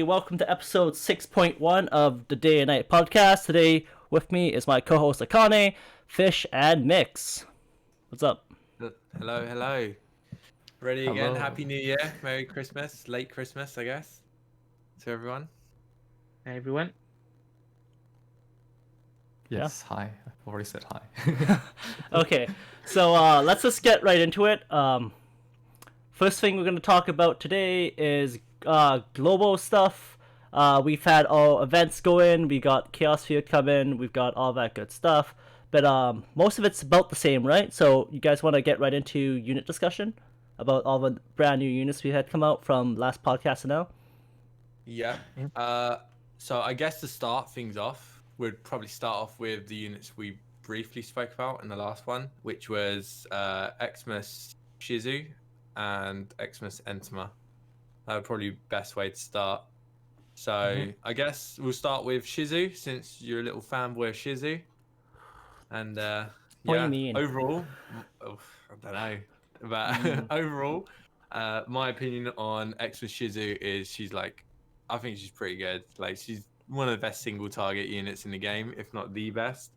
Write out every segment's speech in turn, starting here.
welcome to episode 6.1 of the Day and Night podcast. Today with me is my co-host Akane, Fish, and Mix. What's up? Hello. Ready again? Hello. Happy New Year. Merry Christmas. Late Christmas, I guess. To everyone. Hi, everyone. Yes, hi. I've already said hi. Okay, so let's just get right into it. First thing we're going to talk about today is global stuff. We've had all events go in. We got Chaos Field come in. We've got all that good stuff. But most of it's about the same, right? So you guys want to get right into unit discussion about all the brand new units we had come out from last podcast to now? Yeah. So I guess to start things off, we'd probably start off with the units we briefly spoke about in the last one, which was Xmas Shizu and Xmas Entoma. That would probably be the best way to start. So I guess we'll start with Shizu, since you're a little fanboy of Shizu. And What do you mean? overall, I don't know. But overall, my opinion on Xmas Shizu is I think she's pretty good. Like, she's one of the best single target units in the game, if not the best.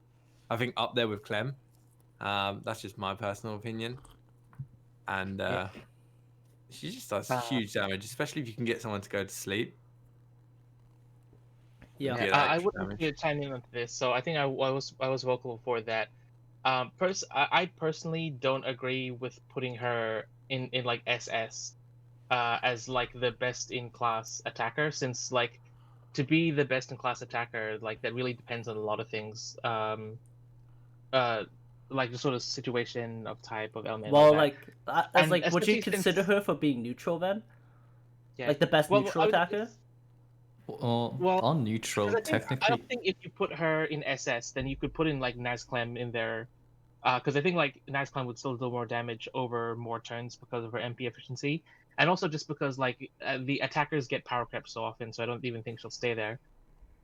I think up there with Clem. That's just my personal opinion. And she just does huge damage, especially if you can get someone to go to sleep. Yeah. I wouldn't chime in on this, so I think I was vocal for that. I personally don't agree with putting her in like SS as like the best in class attacker, since like to be the best in class attacker, like that really depends on a lot of things. Like the sort of situation of type of element. Well, And would you especially consider since- her for being neutral then? Yeah. Like the best neutral attacker? Well, on neutral, I technically. don't think if you put her in SS, then you could put in like Nazclem in there, because I think like Nazclem would still do more damage over more turns because of her MP efficiency, and also just because like the attackers get power crept so often, so I don't even think she'll stay there.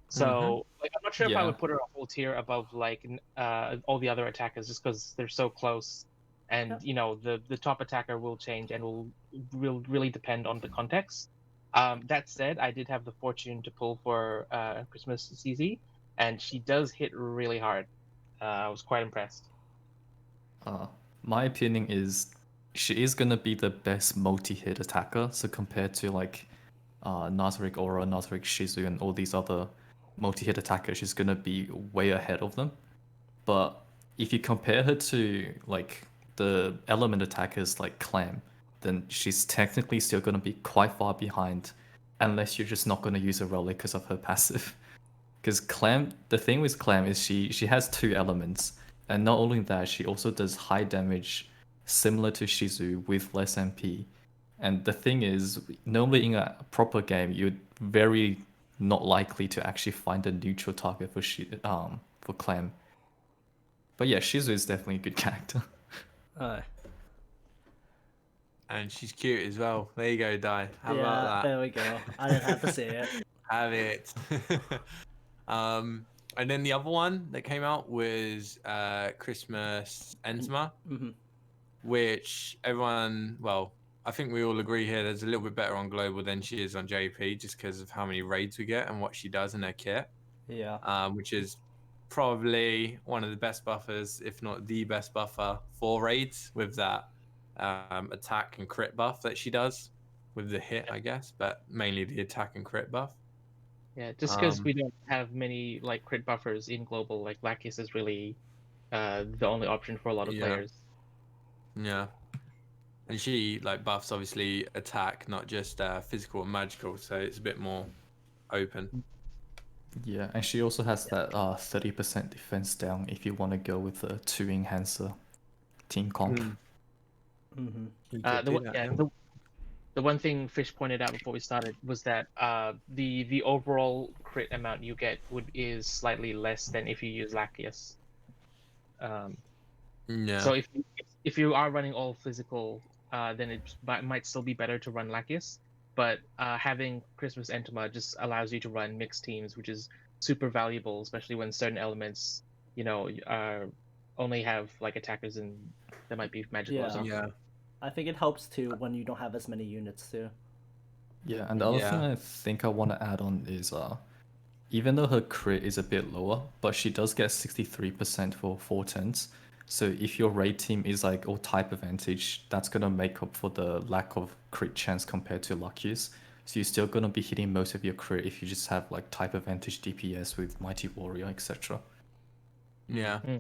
So like I'm not sure if I Yeah. would put her a whole tier above like all the other attackers, just because they're so close, and you know the top attacker will change and will really depend on the context. That said, I did have the fortune to pull for Christmas CZ, and she does hit really hard. I was quite impressed. My opinion is she is gonna be the best multi-hit attacker. So compared to like Nazarick Aura, Nazarick Shizu, and all these other multi-hit attackers, she's gonna be way ahead of them. But if you compare her to like the element attackers like Clam, then she's technically still gonna be quite far behind, unless you're just not gonna use a relic because of her passive. Because Clam, the thing with Clam is she has two elements, and not only that, she also does high damage, similar to Shizu with less MP. And the thing is, normally in a proper game, you're very not likely to actually find a neutral target for Clam. But yeah, Shizu is definitely a good character. And she's cute as well. There you go, Dai. How yeah, about that? there we go. I didn't have to say it. Have it. And then the other one that came out was Christmas Entoma, which everyone, well, I think we all agree here there's a little bit better on global than she is on JP, just because of how many raids we get and what she does in her kit. Yeah. Which is probably one of the best buffers, if not the best buffer for raids, with that attack and crit buff that she does with the hit, I guess, but mainly the attack and crit buff. Yeah, just because we don't have many like crit buffers in global, like Lackeys is really the only option for a lot of players. Yeah. And she like buffs obviously attack, not just physical and magical, so it's a bit more open. Yeah, and she also has that 30% defense down if you want to go with a 2 enhancer team comp. The one thing Fish pointed out before we started was that the overall crit amount you get is slightly less than if you use Lackeys. So if you are running all physical, then it might still be better to run Lackeys. But having Christmas Entoma just allows you to run mixed teams, which is super valuable, especially when certain elements, only have like attackers and that might be magical or something. Yeah. I think it helps too when you don't have as many units too. Yeah, and the other thing Yeah. I think I want to add on is even though her crit is a bit lower, but she does get 63% for 410s. So if your raid team is like all type advantage, that's gonna make up for the lack of crit chance compared to Lucky's. So you're still gonna be hitting most of your crit if you just have like type advantage DPS with Mighty Warrior, etc. Yeah. Mm.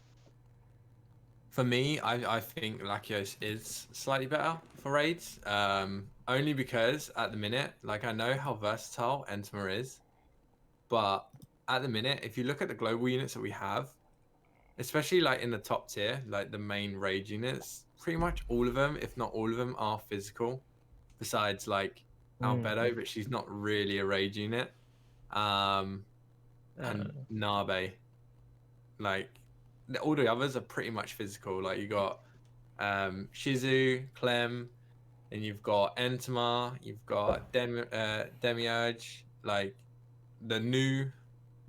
For me, I think Latios is slightly better for raids. Only because at the minute, like I know how versatile Entoma is, but at the minute, if you look at the global units that we have, especially like in the top tier, like the main raid units, pretty much all of them, if not all of them, are physical. Besides like Albedo, but she's not really a raid unit. And Nabe, like all the others are pretty much physical. Like you got Shizu, Clem, and you've got Entoma, you've got Demiurge, like the new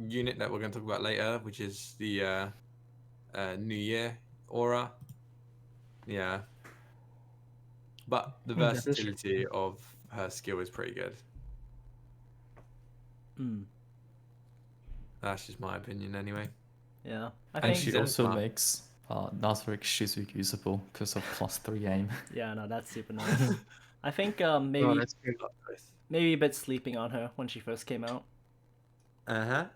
unit that we're going to talk about later, which is the New Year aura. Yeah. But the that is true. versatility of her skill is pretty good. Mm. That's just my opinion anyway. Yeah, I And think. she so. also makes Nazarick Shizu usable because of +3 aim. Yeah, no, that's super nice. I think Oh, maybe that's true. maybe a bit sleeping on her when she first came out. Uh-huh.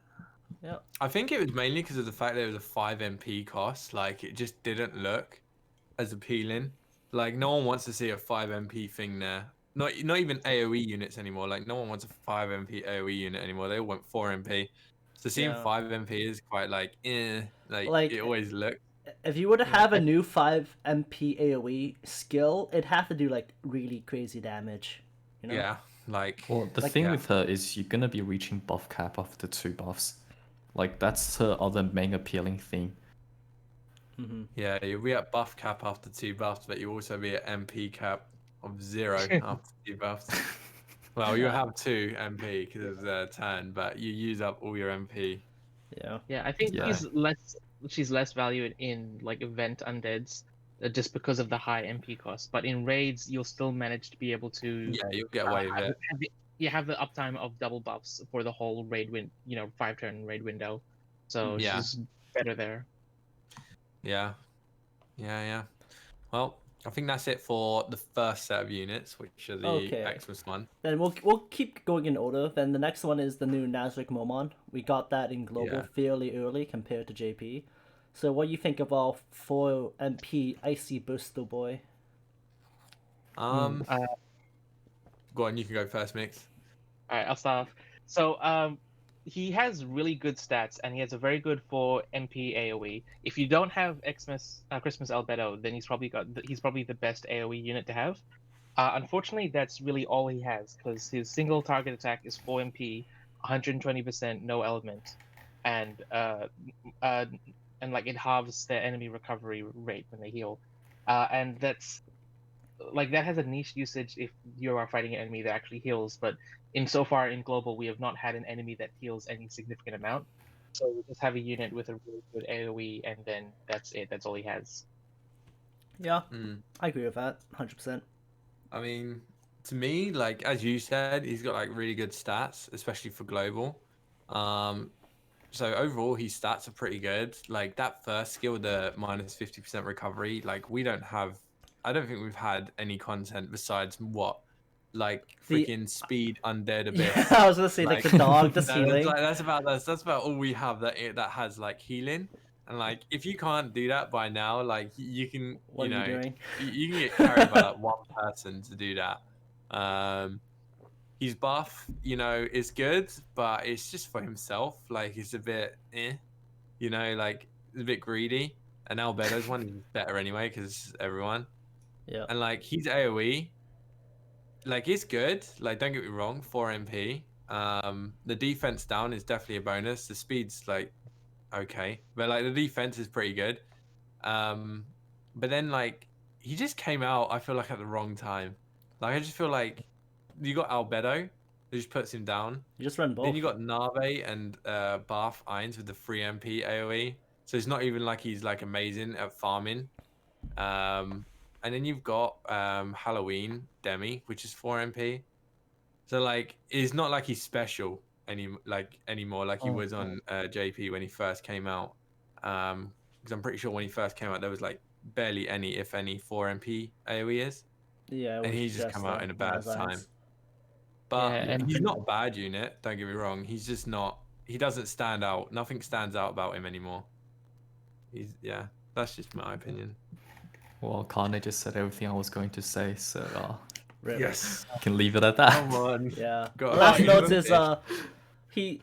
Yeah. I think it was mainly because of the fact that it was a 5 MP cost. Like, it just didn't look as appealing. Like, no one wants to see a 5 MP thing there. Not even AoE units anymore. Like, no one wants a 5 MP AoE unit anymore. They all want 4 MP. So seeing Yeah. 5 MP is quite like, like, Like, it always looked. if you were to Yeah, have a new 5 MP AoE skill, it'd have to do like really crazy damage. You know? Yeah, like, Well, the Like- thing yeah. with her is you're gonna be reaching buff cap after 2 buffs. Like that's her other main appealing thing. Mm-hmm. Yeah, you'll be at buff cap after 2 buffs, but you'll also be at MP cap of 0 after 2 buffs. Well, you Yeah. have 2 MP because of turn, but you use up all your MP. Yeah. Yeah, I think Yeah. she's less valued in like event undeads just because of the high MP cost. But in raids, you'll still manage to be able to Yeah, you'll get away with it. have the uptime of double buffs for the whole raid 5-turn raid window. So Yeah. she's better there. Yeah. Well, I think that's it for the first set of units, which are the Okay. Xmas one. Then we'll keep going in order. Then the next one is the new Nazarick Momon. We got that in global Yeah. fairly early compared to JP. So what do you think of our 4 MP Icy Bursto boy? Go on, you can go first, Mix. All right, I'll start off. So he has really good stats, and he has a very good 4 MP AOE. If you don't have Christmas Albedo, then he's probably the best AOE unit to have. Unfortunately, that's really all he has, because his single target attack is 4 MP, 120% no element, and like it halves their enemy recovery rate when they heal, and that's like that has a niche usage if you are fighting an enemy that actually heals, but insofar in global we have not had an enemy that heals any significant amount. So we just have a unit with a really good AoE, and then that's it. That's all he has. Yeah, Mm. I agree with that, 100%. I mean, to me, like as you said, he's got like really good stats, especially for global. So overall, his stats are pretty good. Like that first skill, the minus 50% recovery, like we don't have. I don't think we've had any content besides what, like The- freaking speed undead abyss. Yeah, I was gonna say like the dog, the ceiling. That's about all we have that has like healing. And like if you can't do that by now, like you can, What you are know, you doing? you can get carried by like one person to do that. His buff, you know, is good, but it's just for himself. Like it's a bit, you know, like it's a bit greedy. And Albedo's one is better anyway because everyone. Yeah. And like he's AOE, like it's good. Like don't get me wrong, 4 MP. The defense down is definitely a bonus. The speed's like okay, but like the defense is pretty good. But then like he just came out, I feel like at the wrong time. Like I just feel like you got Albedo, who just puts him down. You just run both. Then you got Nave and Bath Ainz with the 3 MP AoE. So it's not even like he's like amazing at farming. And then you've got Halloween Demi, which is 4 MP. So like, it's not like he's special anymore, like he was on JP when he first came out. Because I'm pretty sure when he first came out, there was like barely any, if any, 4MP AoEs, Yeah, it and was he's just come out in a bad Nazarick. time. But Yeah, and- he's not a bad unit. Don't get me wrong. He's just not. He doesn't stand out. Nothing stands out about him anymore. That's just my opinion. Well, Kane just said everything I was going to say, so Really. Yes. I can leave it at that. Come on. Yeah. Got Last it. note is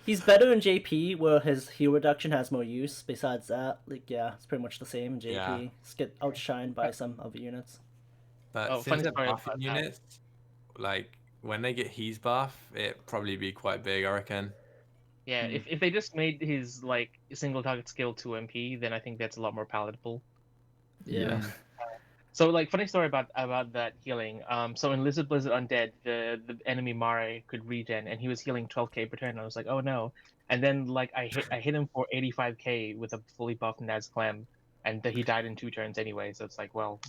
he's better in JP where his heal reduction has more use. Besides that, like it's pretty much the same in JP. Yeah. Just get outshined by some other units. But Oh, since funny they're story buffing about that. units, like when they get his buff, it probably be quite big, I reckon. Yeah, if they just made his like single target skill 2MP, then I think that's a lot more palatable. Yeah. So like funny story about that healing. So in Blizzard Undead, the enemy Mare could regen, and he was healing 12k per turn. And I was like, oh no. And then like I hit him for 85k with a fully buffed Naz Clem, and he died in 2 turns anyway. So it's like, well,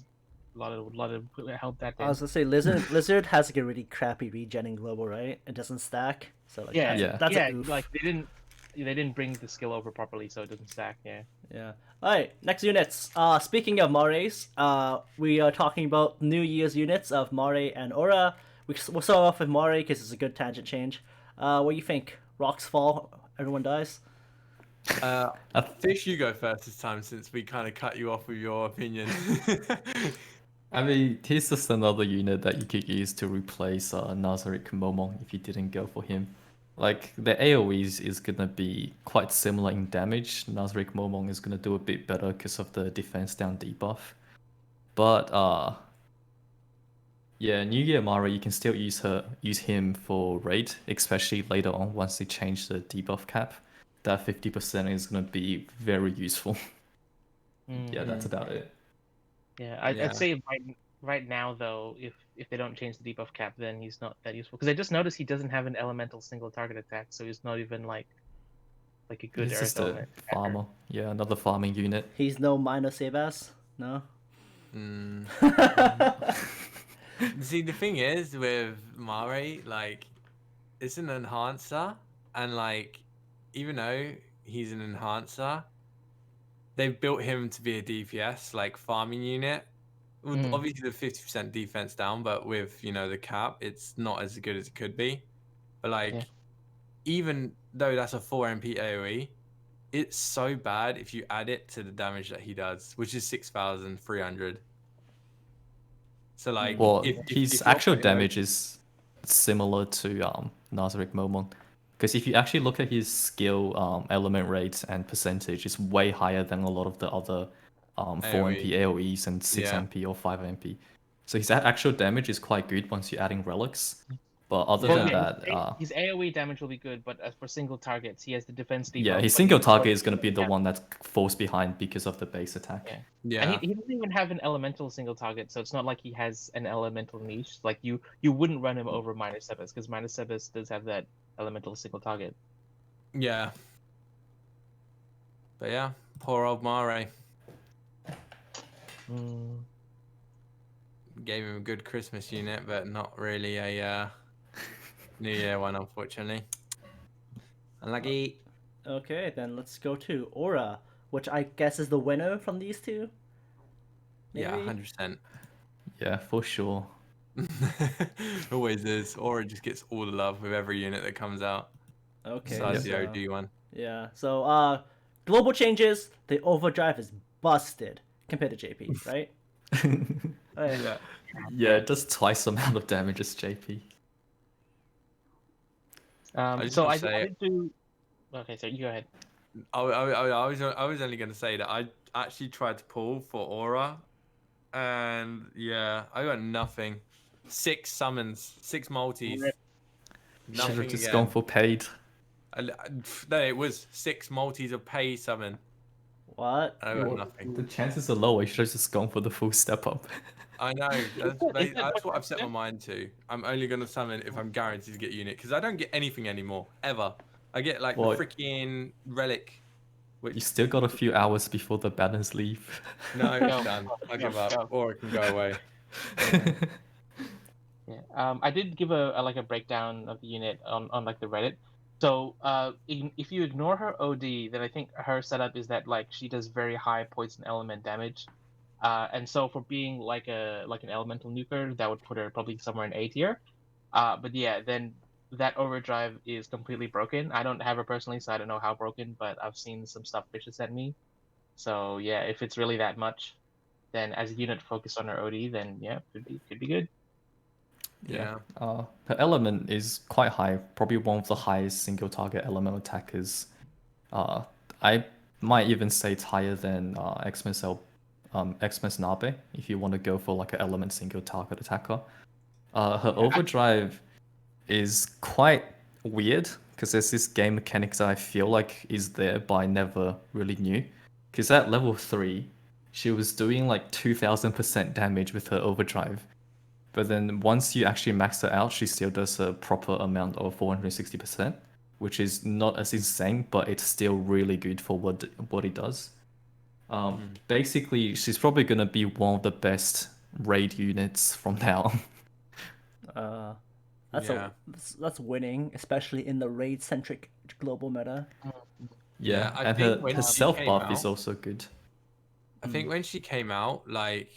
a lot of help that did. I was gonna say Lizard has like a really crappy regen in global, right? It doesn't stack. So like that's a oof. like they didn't bring the skill over properly, so it doesn't stack. Yeah. Alright, next units. Speaking of Mares, we are talking about New Year's units of Mare and Aura. We'll start off with Mare because it's a good tangent change. What do you think? Rocks fall, everyone dies? Fish, you go first this time since we kind of cut you off with your opinion. I mean, he's just another unit that you could use to replace Nazarick Momon if you didn't go for him. Like, the AoEs is gonna be quite similar in damage. Nazarick Momon is gonna do a bit better because of the defense down debuff. But, yeah, New Year Mare, you can still use him for raid, especially later on once they change the debuff cap. That 50% is gonna be very useful. Yeah, that's about it. Yeah, I'd say right now though, if they don't change the debuff cap, then he's not that useful. Because I just noticed he doesn't have an elemental single target attack, so he's not even like a good He's earth just a element attacker. farmer. Yeah, another farming unit. He's no minor Sebas? No? See, the thing is with Mare, like, it's an enhancer, and like, even though he's an enhancer, they've built him to be a DPS, like, farming unit. Obviously, the 50% defense down, but with, the cap, it's not as good as it could be. But, like, even though that's a 4MP AoE, it's so bad if you add it to the damage that he does, which is 6,300. So, like, well, if his you're actual putting damage is similar to Nazarick Momon. Because if you actually look at his skill element rates and percentage, it's way higher than a lot of the other 4MP AoEs and 6MP or 5MP. So his actual damage is quite good once you're adding relics. But other than that... his AoE damage will be good, but as for single targets, he has the defense debuff. Yeah, his single target is going to be the one that falls behind because of the base attack. And he doesn't even have an elemental single target, so it's not like he has an elemental niche. Like you wouldn't run him over minus Sebas, because minus Sebas does have that elemental single target. Yeah. But yeah, poor old Mare. Gave him a good Christmas unit, but not really a New Year one, unfortunately. Unlucky. Okay, then let's go to Aura, which I guess is the winner from these two. Maybe? Yeah, 100%. Yeah, for sure. Always is. Aura just gets all the love with every unit that comes out. Okay. Besides the OG one. Yeah. So, global changes. The overdrive is busted compared to JP, right? Yeah, it does twice the amount of damage as JP. So I did do. Okay, so you go ahead. I was only going to say that I actually tried to pull for Aura, and yeah, I got nothing. 6 summons, 6 multis. Should have Nothing just again. gone for paid. No, it was 6 multis of pay summon. What? I got nothing. The chances are lower. You should have just gone for the full step up. I know. That's what I've set my mind to. I'm only going to summon if I'm guaranteed to get unit, because I don't get anything anymore, ever. I get like the freaking relic. Which... You still got a few hours before the banners leave. No, it's done. I give up. Or it can go away. Yeah. I did give a breakdown of the unit on like the Reddit. So if you ignore her OD, then I think her setup is that like she does very high poison element damage. And so for being like an elemental nuker, that would put her probably somewhere in A tier. But yeah, then that overdrive is completely broken. I don't have her personally, so I don't know how broken, but I've seen some stuff Fisher sent me. So yeah, if it's really that much, then as a unit focused on her OD, then yeah, could be good. Yeah. Her element is quite high, probably one of the highest single target elemental attackers. I might even say it's higher than Xmas Nabe if you want to go for like an element single target attacker. Her overdrive is quite weird because there's this game mechanics that I feel like is there but I never really knew. Because at level 3, she was doing like 2000% damage with her overdrive. But then once you actually max her out, she still does a proper amount of 460%, which is not as insane, but it's still really good for what it does. Basically, she's probably gonna be one of the best raid units from now on. That's winning, especially in the raid centric global meta. Yeah, I and think when her she self came buff is out- also good. I think when she came out, like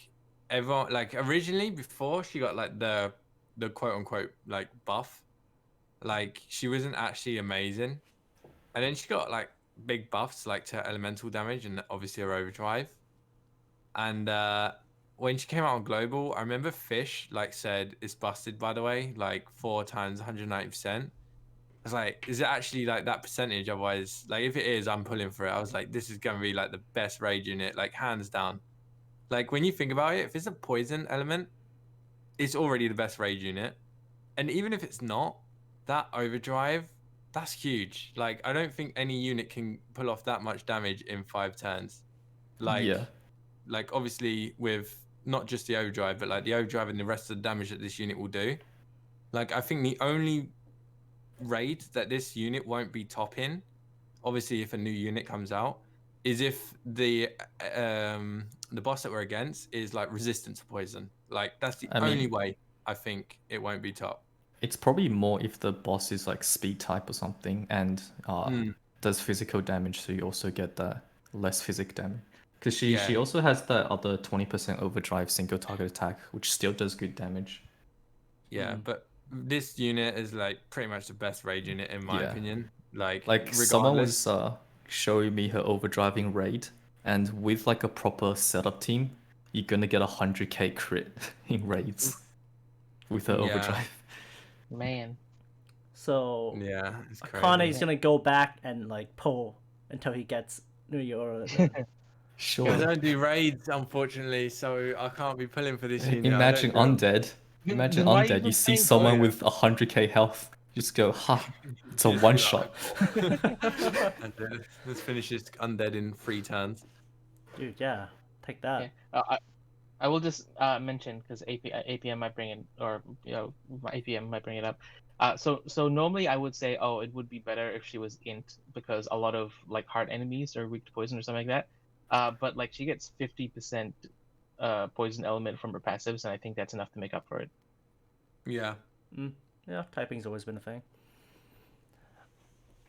everyone, like originally before she got like the quote unquote like buff, like she wasn't actually amazing, and then she got like big buffs like to elemental damage and obviously her overdrive. And when she came out on global, I remember Fish like said it's busted by the way, like 4 times 190%. I was like, is it actually like that percentage? Otherwise, like if it is, I'm pulling for it. I was like, this is gonna be like the best raid unit, like hands down. Like when you think about it, if it's a poison element, it's already the best raid unit. And even if it's not, that overdrive, that's huge. Like I don't think any unit can pull off that much damage in 5 turns. Yeah. Like obviously with not just the overdrive, but like the overdrive and the rest of the damage that this unit will do. Like I think the only raid that this unit won't be top in, obviously if a new unit comes out, is if the boss that we're against is like resistant to poison. Like that's the only way I think it won't be top. It's probably more if the boss is like speed type or something and does physical damage, so you also get that less physic damage. Because she also has that other 20% overdrive single target attack, which still does good damage. Yeah, but this unit is like pretty much the best raid unit in my opinion. Like regardless. Someone was showing me her overdriving raid, and with like a proper setup team, you're gonna get 100k crit in raids with her overdrive. Man. So yeah, it's crazy. Akane's gonna go back and like pull until he gets New York. Sure. I don't do raids, unfortunately, so I can't be pulling for this unit. Imagine Undead. Imagine Why Undead. even You see saying someone with 100k health. Just go, ha! It's a one shot. Let's finish this Undead in 3 turns. Dude, yeah, take that. Yeah. I will just mention because APM might bring it, or my APM might bring it up. So normally I would say, oh, it would be better if she was int because a lot of like hard enemies are weak to poison or something like that. But like she gets 50% poison element from her passives, and I think that's enough to make up for it. Yeah. Yeah, typing's always been a thing.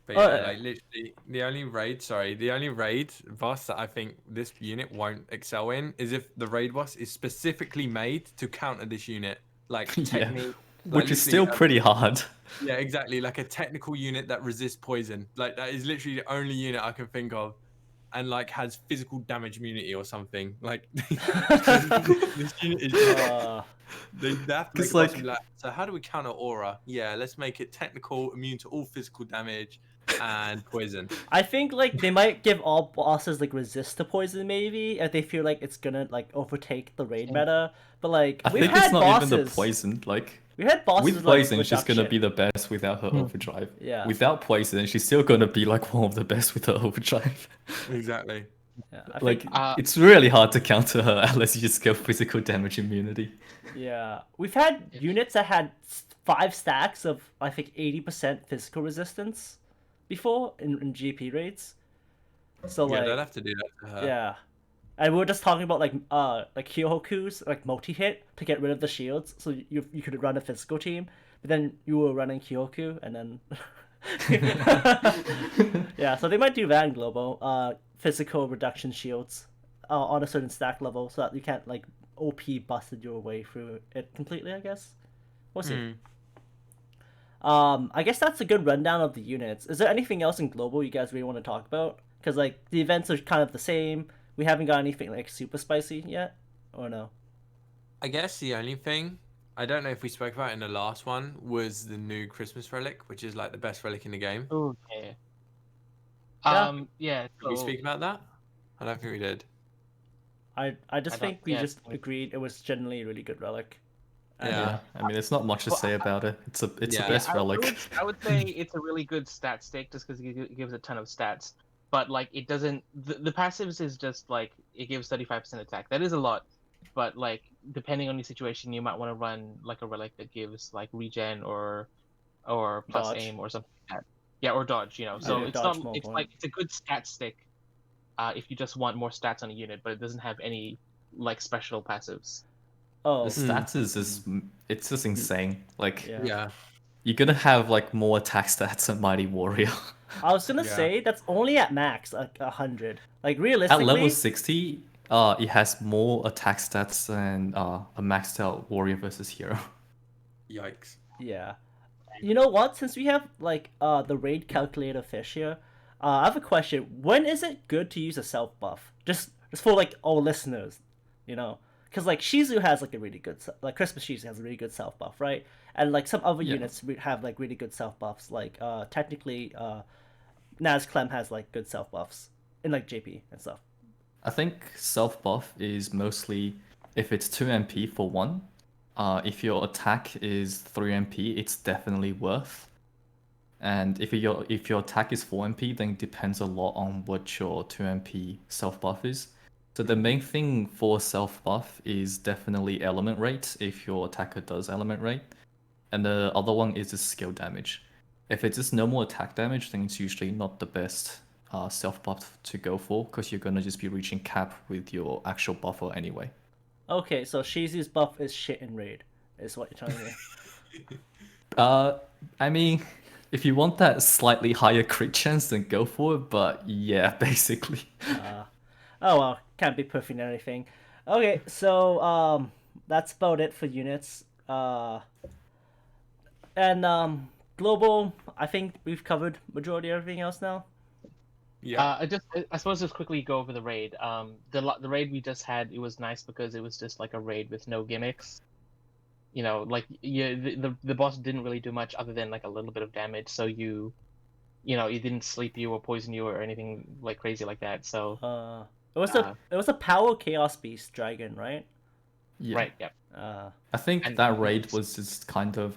But yeah, like literally the only raid boss that I think this unit won't excel in is if the raid boss is specifically made to counter this unit. Like technique. Which is still pretty hard. Yeah, exactly. Like a technical unit that resists poison. Like that is literally the only unit I can think of. And like has physical damage immunity or something. Like this unit is they have to make like, so how do we counter aura? Yeah, let's make it technical, immune to all physical damage and poison. I think like they might give all bosses like resist to poison maybe if they feel like it's gonna like overtake the raid meta. But like I think it's not even the poison. Like we had bosses with poison, she's gonna be the best without her overdrive. Yeah. Without poison, she's still gonna be like one of the best with her overdrive. Exactly. Yeah, like it's really hard to counter her unless you just go physical damage immunity. Yeah, we've had units that had 5 stacks of I think 80% physical resistance before in GP raids. So like they'll have to do that to her. Yeah, And we were just talking about like Kyohoku's like multi-hit to get rid of the shields, so you could run a physical team, but then you were running Kyohoku, and then yeah, so they might do that in global. Physical reduction shields on a certain stack level, so that you can't like OP busted your way through it completely. I guess we'll see. I guess that's a good rundown of the units. Is there anything else in global you guys really want to talk about? Because like the events are kind of the same. We haven't got anything like super spicy yet, or no? I guess the only thing I don't know if we spoke about in the last one was the new Christmas relic, which is like the best relic in the game. Okay. Yeah. Yeah. Did we speak about that? I don't think we did. I just think we yeah, just agreed it was generally a really good relic. And, Yeah. I mean, there's not much to say about it. It's Yeah. the best relic. I would say it's a really good stat stick just because it gives a ton of stats. But like it doesn't. The passives is just like it gives 35% attack. That is a lot. But like depending on the situation, you might want to run like a relic that gives like regen or plus Dodge. aim or something like that. Yeah, or dodge. You know, so Yeah, it's dodge not. more It's point. like it's a good stat stick. If you just want more stats on a unit, but it doesn't have any like special passives. Oh, The stats is just it's just insane. Like yeah. Yeah. you're gonna have like more attack stats than Mighty Warrior. I was gonna Yeah. say that's only at max like 100. Like At realistically, level 60, it has more attack stats than a maxed out Warrior versus Hero. Yikes. yeah. You know what? Since we have like the raid calculator fish here, I have a question. When is it good to use a self buff? Just for like all listeners, you know, because like Shizu has like a really good like Christmas Shizu has a really good self buff, right? And like some other Yeah. units have like really good self buffs. Like technically, Naz Clem has like good self buffs in like JP and stuff. I think self buff is mostly if it's 2 MP for one. If your attack is 3 MP, it's definitely worth. And if your attack is 4 MP, then it depends a lot on what your 2 MP self buff is. So the main thing for self buff is definitely element rate if your attacker does element rate. And the other one is the skill damage. If it's just normal attack damage, then it's usually not the best self buff to go for because you're gonna just be reaching cap with your actual buffer anyway. Okay, so Shizu's buff is shit in raid, is what you're telling me. I mean, if you want that slightly higher crit chance, then go for it. But yeah, basically. Oh well, can't be perfect in anything. Okay, so that's about it for units. And global, I think we've covered majority of everything else now. Yeah. I suppose just quickly go over the raid. The raid we just had, it was nice because it was just like a raid with no gimmicks. You know, like the boss didn't really do much other than like a little bit of damage. So you know, it didn't sleep you or poison you or anything like crazy like that. So It was a power chaos beast dragon, right? Yeah. right, yeah. I think And- that raid was just kind of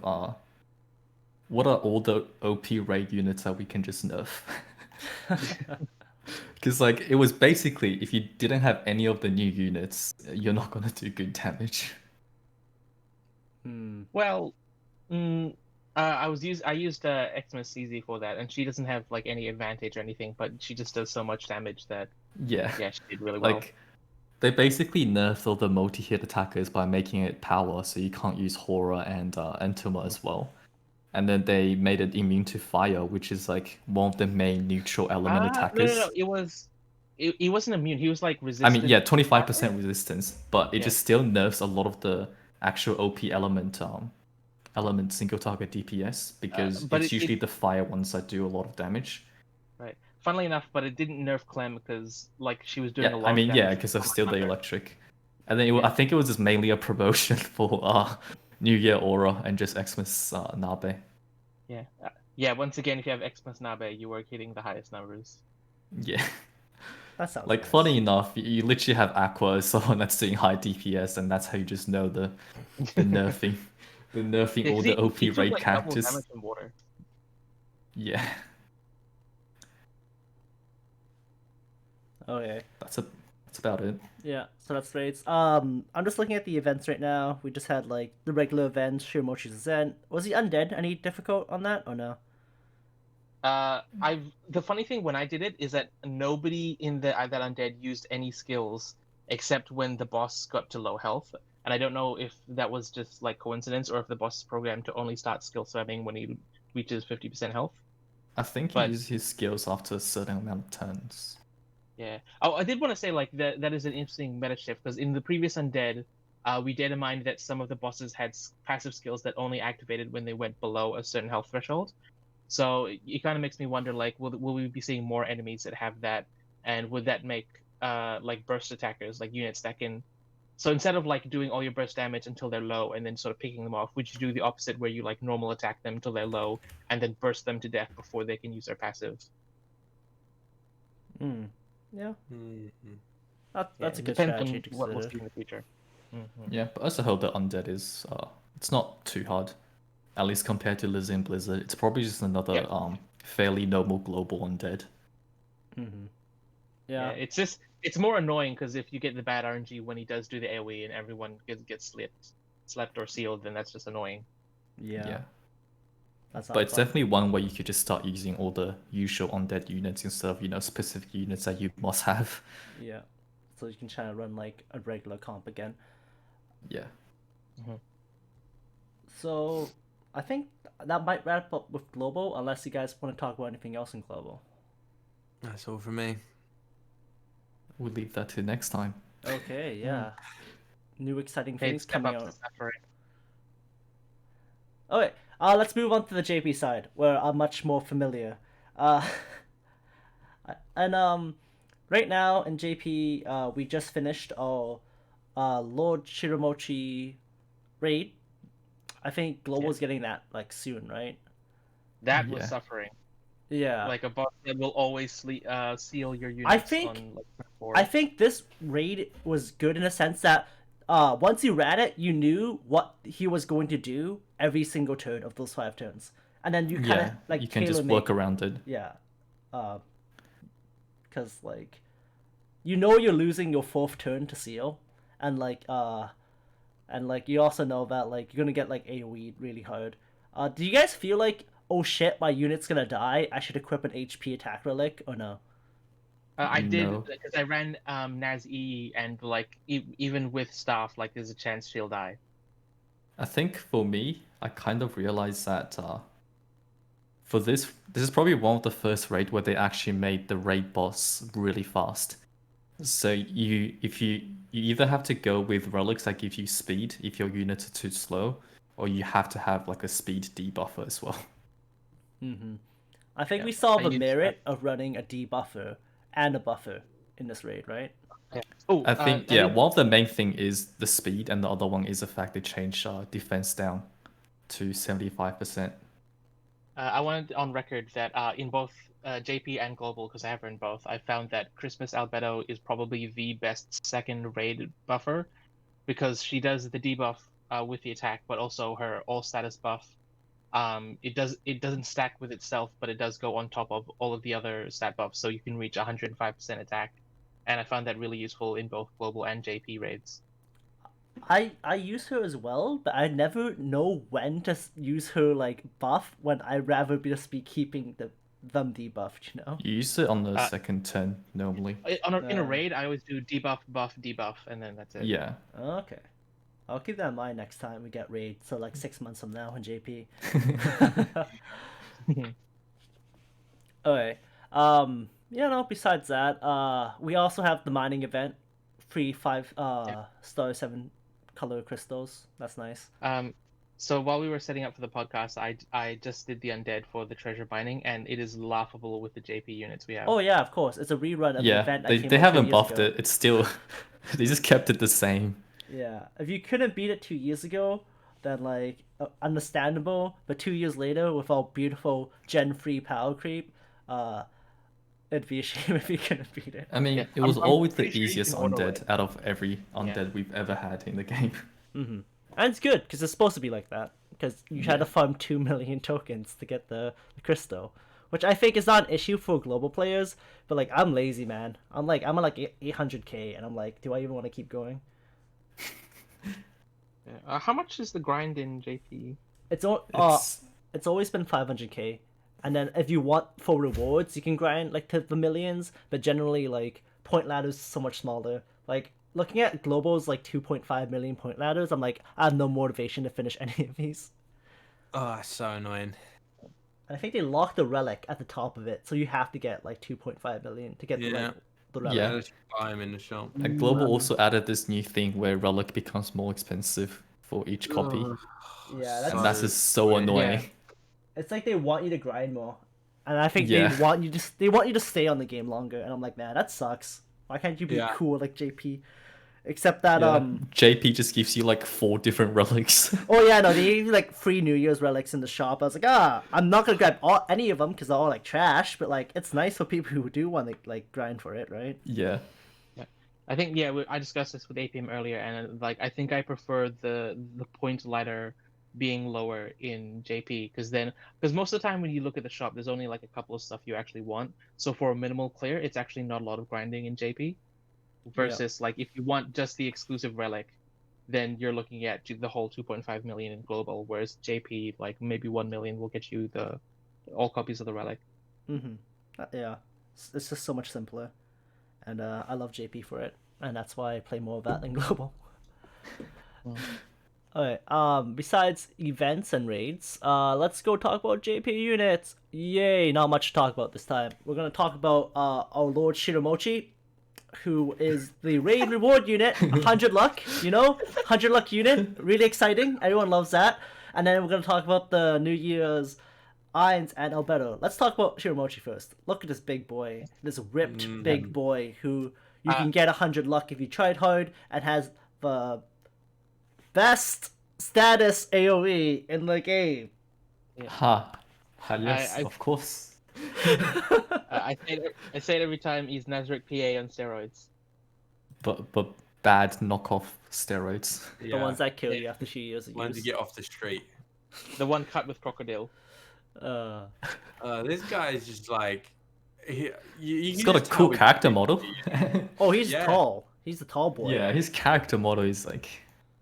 what are all the OP raid units that we can just nerf? Because like it was basically if you didn't have any of the new units, you're not gonna do good damage. Well, I used Xmas CZ for that, and she doesn't have like any advantage or anything, but she just does so much damage that Yeah. she did really well. Like they basically nerfed all the multi-hit attackers by making it power, so you can't use Horror and Entoma as well. And then they made it immune to fire, which is like one of the main neutral element attackers. No, it wasn't immune. He was like I resistant. mean, yeah, 25% resistance, but it Yeah. just still nerfs a lot of the actual OP element single target DPS because but it's usually the fire ones that do a lot of damage. Right. Funnily enough, but it didn't nerf Clem because like she was doing Yeah, a lot. I mean, of yeah, damage because of with still the Thunder. electric, and then I think it was just mainly a promotion for New Year Aura and just Xmas Nabe. Yeah. Yeah. Once again, if you have Xmas Nabe, you were hitting the highest numbers. Yeah. That sounds Like nice. funny enough, you literally have Aqua as someone that's doing high DPS, and that's how you just know the nerfing, all the OP he took, raid like, double characters. damage from water. Yeah, Okay. that's about it. Yeah, so that's raids. I'm just looking at the events right now. We just had like the regular events, Shiramochi's Zen. Was he undead? Any difficult on that or no? The funny thing when I did it is that nobody in that undead used any skills except when the boss got to low health. And I don't know if that was just like coincidence or if the boss is programmed to only start skill spamming when he reaches 50% health. I think he But- uses his skills after a certain amount of turns. Yeah. Oh, I did want to say like that is an interesting meta shift because in the previous Undead, we data mined that some of the bosses had passive skills that only activated when they went below a certain health threshold. So it kind of makes me wonder like will we be seeing more enemies that have that, and would that make like burst attackers like units that can. So instead of like doing all your burst damage until they're low and then sort of picking them off, would you do the opposite where you like normal attack them until they're low and then burst them to death before they can use their passive? Yeah, Mhm. that's a it good depends strategy on to what we'll consider. see in the future. Yeah, but as a whole, the undead is it's not too hard, at least compared to Lizzie and Blizzard. It's probably just another Yeah. fairly normal global undead. Mm-hmm. Yeah, Yeah. it's more annoying because if you get the bad RNG when he does do the AoE and everyone gets slept or sealed, then that's just annoying. Yeah. That's not But it's fun. definitely one where you could just start using all the usual undead units instead of specific units that you must have. Yeah. So you can try to run like a regular comp again. Yeah. So I think that might wrap up with global, unless you guys want to talk about anything else in global. That's all from me. We'll leave that to next time. Okay, yeah. New exciting Okay, things step coming up to out. suffering. Okay, let's move on to the JP side, where I'm much more familiar. And right now in JP, we just finished our Lord Shiramochi Raid. I think Global's getting that like soon, right? That was Yeah. suffering. Yeah. Like a boss that will always seal your units think- on like turn 4. I think this raid was good in a sense that once you ran it, you knew what he was going to do every single turn of those 5 turns, and then you kind of Yeah, like you can just tailor-make- work around it. Yeah, because like you know you're losing your 4th turn to seal, and like you also know that like you're gonna get like AoE really hard. Do you guys feel like, oh shit, my unit's gonna die, I should equip an HP attack relic, or no? I did No. because I ran Naz E and like even with staff, like there's a chance she'll die. I think for me, I kind of realized that for this is probably one of the first raid where they actually made the raid boss really fast. So you either have to go with relics that give you speed if your units are too slow, or you have to have like a speed debuffer as well. Mm-hmm. I think Yeah, we saw I the used merit of running a debuffer and a buffer in this raid, right? Oh, I think I did- one of the main thing is the speed, and the other one is the fact they changed defense down to 75%. I wanted on record that in both JP and Global, because I have run both, I found that Christmas Albedo is probably the best second raid buffer because she does the debuff with the attack, but also her all status buff. It doesn't stack with itself, but it does go on top of all of the other stat buffs, so you can reach 105% attack. And I found that really useful in both Global and JP raids. I use her as well, but I never know when to use her like buff when I'd rather just be keeping them debuffed, you know? You use it on the second turn normally. In a raid, I always do debuff, buff, debuff, and then that's it. Yeah. Okay. I'll keep that in mind next time we get raid, so like 6 months from now in JP. Okay. Yeah, no, besides that, we also have the mining event. Free 5 star 7 color crystals. That's nice. So while we were setting up for the podcast, I just did the undead for the treasure mining, and it is laughable with the JP units we have. Oh yeah, of course. It's a rerun of the Yeah, event that they came they out 2 haven't years buffed ago. it. It's still they just kept it the same. Yeah, if you couldn't beat it 2 years ago, then like understandable. But 2 years later, with our beautiful Gen 3 power creep, it'd be a shame if you couldn't beat it. I mean, Yeah, it was I'm always the pretty sure you easiest can auto undead it. out of every undead we've ever had in the game. Mm-hmm. And it's good because it's supposed to be like that. Because you had to Yeah. farm 2 million tokens to get the crystal, which I think is not an issue for global players. But like, I'm lazy, man. I'm at like 800k, and I'm like, do I even want to keep going? Yeah. How much is the grind in JP? It's It's always been 500k, and then if you want full rewards, you can grind like to the millions. But generally, like point ladder's so much smaller. Like looking at Global's like 2.5 million point ladders, I'm like, I have no motivation to finish any of these. Oh, it's so annoying. I think they locked the relic at the top of it, so you have to get like 2.5 million to get Yeah. the relic. Yeah. Yeah, just buy them in the shop. And Global also added this new thing where Relic becomes more expensive for each copy. Ugh. Yeah, And that's just so weird. annoying. Yeah. It's like they want you to grind more, and I think Yeah. they want you to stay on the game longer. And I'm like, man, that sucks. Why can't you be Yeah. cool like JP? Except that Yeah. JP just gives you like 4 different relics. Oh yeah, no, they gave you like free New Year's relics in the shop. I was like, I'm not gonna grab any of them because they're all like trash. But like, it's nice for people who do want to like grind for it, right? Yeah. I think I discussed this with APM earlier, and like I think I prefer the point ladder being lower in JP because most of the time when you look at the shop, there's only like a couple of stuff you actually want. So for a minimal clear, it's actually not a lot of grinding in JP. Versus like if you want just the exclusive relic, then you're looking at the whole 2.5 million in global, whereas JP like maybe 1 million will get you all copies of the relic. Mm-hmm. Yeah, it's just so much simpler, and I love JP for it, and that's why I play more of that than global. Alright, besides events and raids, let's go talk about JP units. Yay, not much to talk about this time. We're gonna talk about our Lord Shiramochi, who is the Raid Reward unit, 100 luck, 100 luck unit, really exciting, everyone loves that. And then we're gonna talk about the New Year's Ainz and Albedo. Let's talk about Shiramochi first. Look at this big boy, this ripped big boy who you can get 100 luck if you tried hard and has the best status AoE in the game. Ha. Yes, I- of course. I say it every time. He's Nazarick PA on steroids. But bad knockoff steroids. The ones that kill you after 2 years of Ones to use. get off the street. The one cut with crocodile. This guy is just like you He's can got a just tell cool with- character model. Oh, he's Yeah. tall. He's the tall boy. Yeah, his character model is like,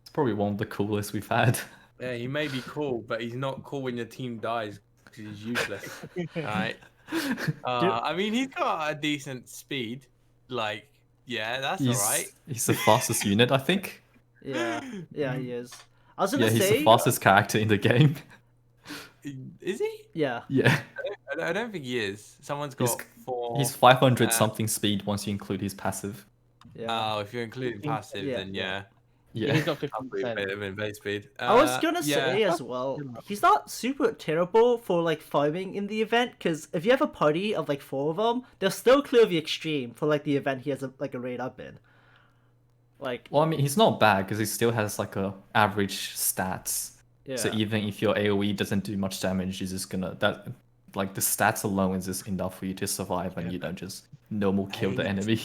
it's probably one of the coolest we've had. Yeah, he may be cool, but he's not cool when your team dies because he's useless. Alright. I mean, he's got a decent speed. Like, yeah, that's alright. He's the fastest unit, I think. Yeah, he is. I was Yeah, gonna he's say. the fastest character in the game. Is he? Yeah. Yeah, I don't think he is. Someone's got He's- 4. he's 500 something speed once you include his passive. Yeah. Oh, if you're including passive, Yeah. then yeah. Yeah, he's Yeah, got I'll put 50%. him in base speed. I was gonna yeah. say as well, he's not super terrible for like farming in the event, because if you have a party of like 4 of them, they'll still clear the extreme for like the event he has a raid up in. Like, well, I mean, he's not bad because he still has like a average stats. yeah. So even if your AoE doesn't do much damage, you're just gonna like the stats alone is just enough for you to survive, and you don't just normal kill the enemy.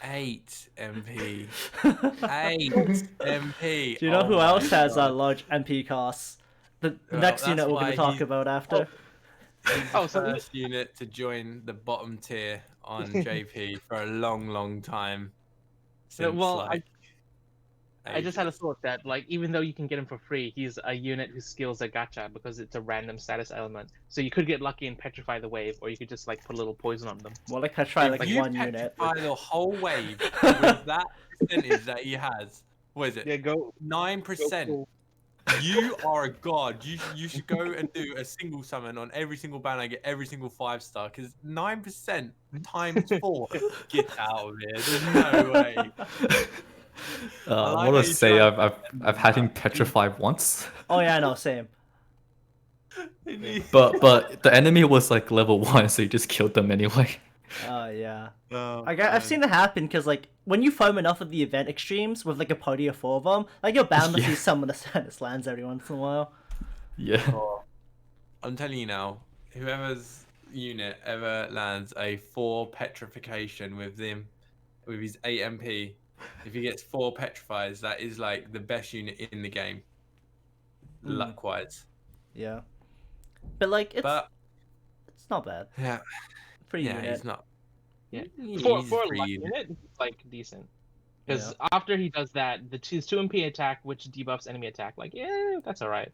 8 MP. 8 MP. Do you know Oh who my else has God. large MP costs? The Well, next that's unit we're why gonna talk he's- about after. He's Oh, the so first unit to join the bottom tier on JP for a long time. Since, Well, like, I just had a ages. thought that, like, even though you can get him for free, he's a unit whose skills are gacha because it's a random status element. So you could get lucky and petrify the wave, or you could just like put a little poison on them. More like I try If like you one unit. petrify the whole wave with that percentage that he has, what is it? Yeah, go 9%. You are a god. You should go and do a single summon on every single banner, get every single 5-star, because 9% times 4. Get out of here. There's no way. I like want how to you say try- I've had him petrified once, Oh yeah, I know, same. but the enemy was like level 1, so you just killed them anyway. Oh yeah. Oh, I've seen it happen because like when you farm enough of the event extremes with like a party of 4 of them, like you're bound to Yeah. see some of the status lands every once in a while. Yeah. I'm telling you now, whoever's unit ever lands a 4 petrification with his 8 MP, if he gets 4 petrifies, that is like the best unit in the game. Luck-wise. Yeah. But like it's not bad. Yeah. For a Yeah, unit. he's not. Yeah. He's for a free luck unit. unit, it's like decent. Because after he does that, his 2 MP attack, which debuffs enemy attack, like yeah, that's alright.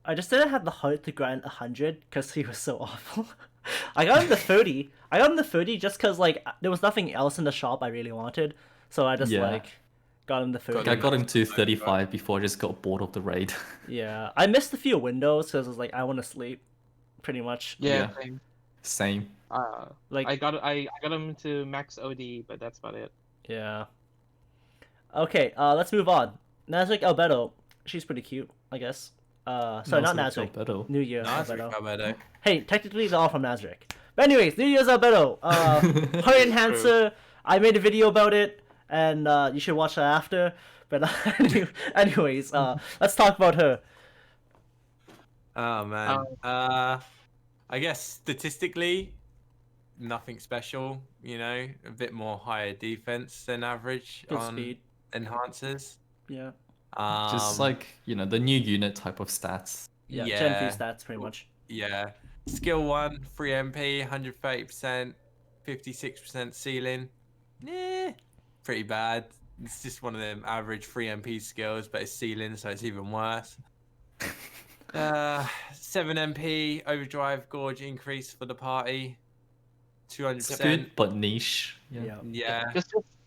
I just didn't have the heart to grind 100 because he was so awful. I got him to 30. I got him to 30 just because like there was nothing else in the shop I really wanted. So I just Yeah. like got him the 30. I got him to 35 before I just got bored of the raid. Yeah, I missed a few windows because I was like, I want to sleep, pretty much. Yeah. Yeah. Same. Same. Like, I got him to max OD, but that's about it. yeah. Okay, let's move on. Nazarick Albedo, she's pretty cute, I guess. Sorry, not Nazarick. Albedo. New Year Nazarick Albedo. Albedo. Hey, technically they're all from Nazarick. But anyways, New Year's Albedo. Her enhancer. I made a video about it, and you should watch that after. But anyways, let's talk about her. Oh man. I guess statistically, nothing special. You know, a bit more higher defense than average Good on speed. enhancers. Yeah. Just like, the new unit type of stats. Yeah. Yeah. Gen 3 stats, pretty much. Yeah. Skill 1, 3 MP, 130%, 56% ceiling. Pretty bad. It's just one of them average 3 MP skills, but it's ceiling, so it's even worse. 7 MP, overdrive, gorge increase for the party. 200%. It's good, but niche. Yeah. Yeah.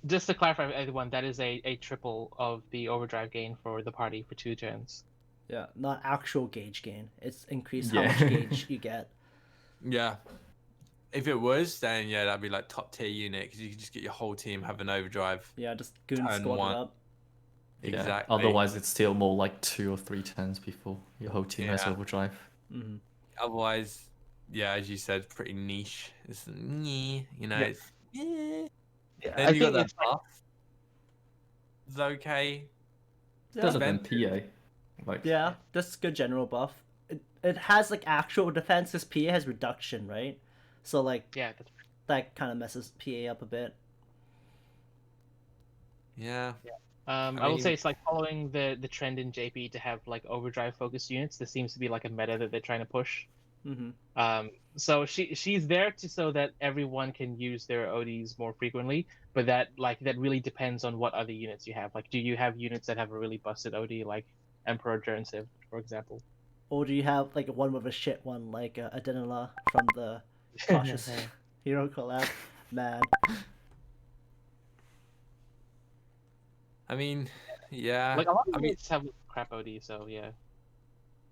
Just to clarify for everyone, that is a triple of the overdrive gain for the party for 2 turns. Yeah. Not actual gauge gain. It's increased Yeah. how much gauge you get. Yeah. If it was, then yeah, that'd be like top tier unit because you could just get your whole team having overdrive. Yeah, just goon Turn squad one. it up. Yeah. Exactly. Otherwise, it's still more like 2 or 3 turns before your whole team has Yeah. overdrive. Mm-hmm. Otherwise, yeah, as you said, pretty niche. It's it's Yeah. Then I you got think that it's like, buff. It's okay. Better than Defensive. PA. Like, Yeah, just good general buff. It has like actual defense. This PA has reduction, right? So like yeah, that kind of messes PA up a bit. Yeah. I will mean- say it's like following the trend in JP to have like overdrive focused units. This seems to be like a meta that they're trying to push. Mm-hmm. So she's there so that everyone can use their ODs more frequently, but that really depends on what other units you have. Like, do you have units that have a really busted OD, like Emperor Jernsiv, for example? Or do you have like one with a shit one, like Adenala from the Cautious Hero collab? Man, I mean, yeah. Like a lot of I mean, units have crap OD, so yeah.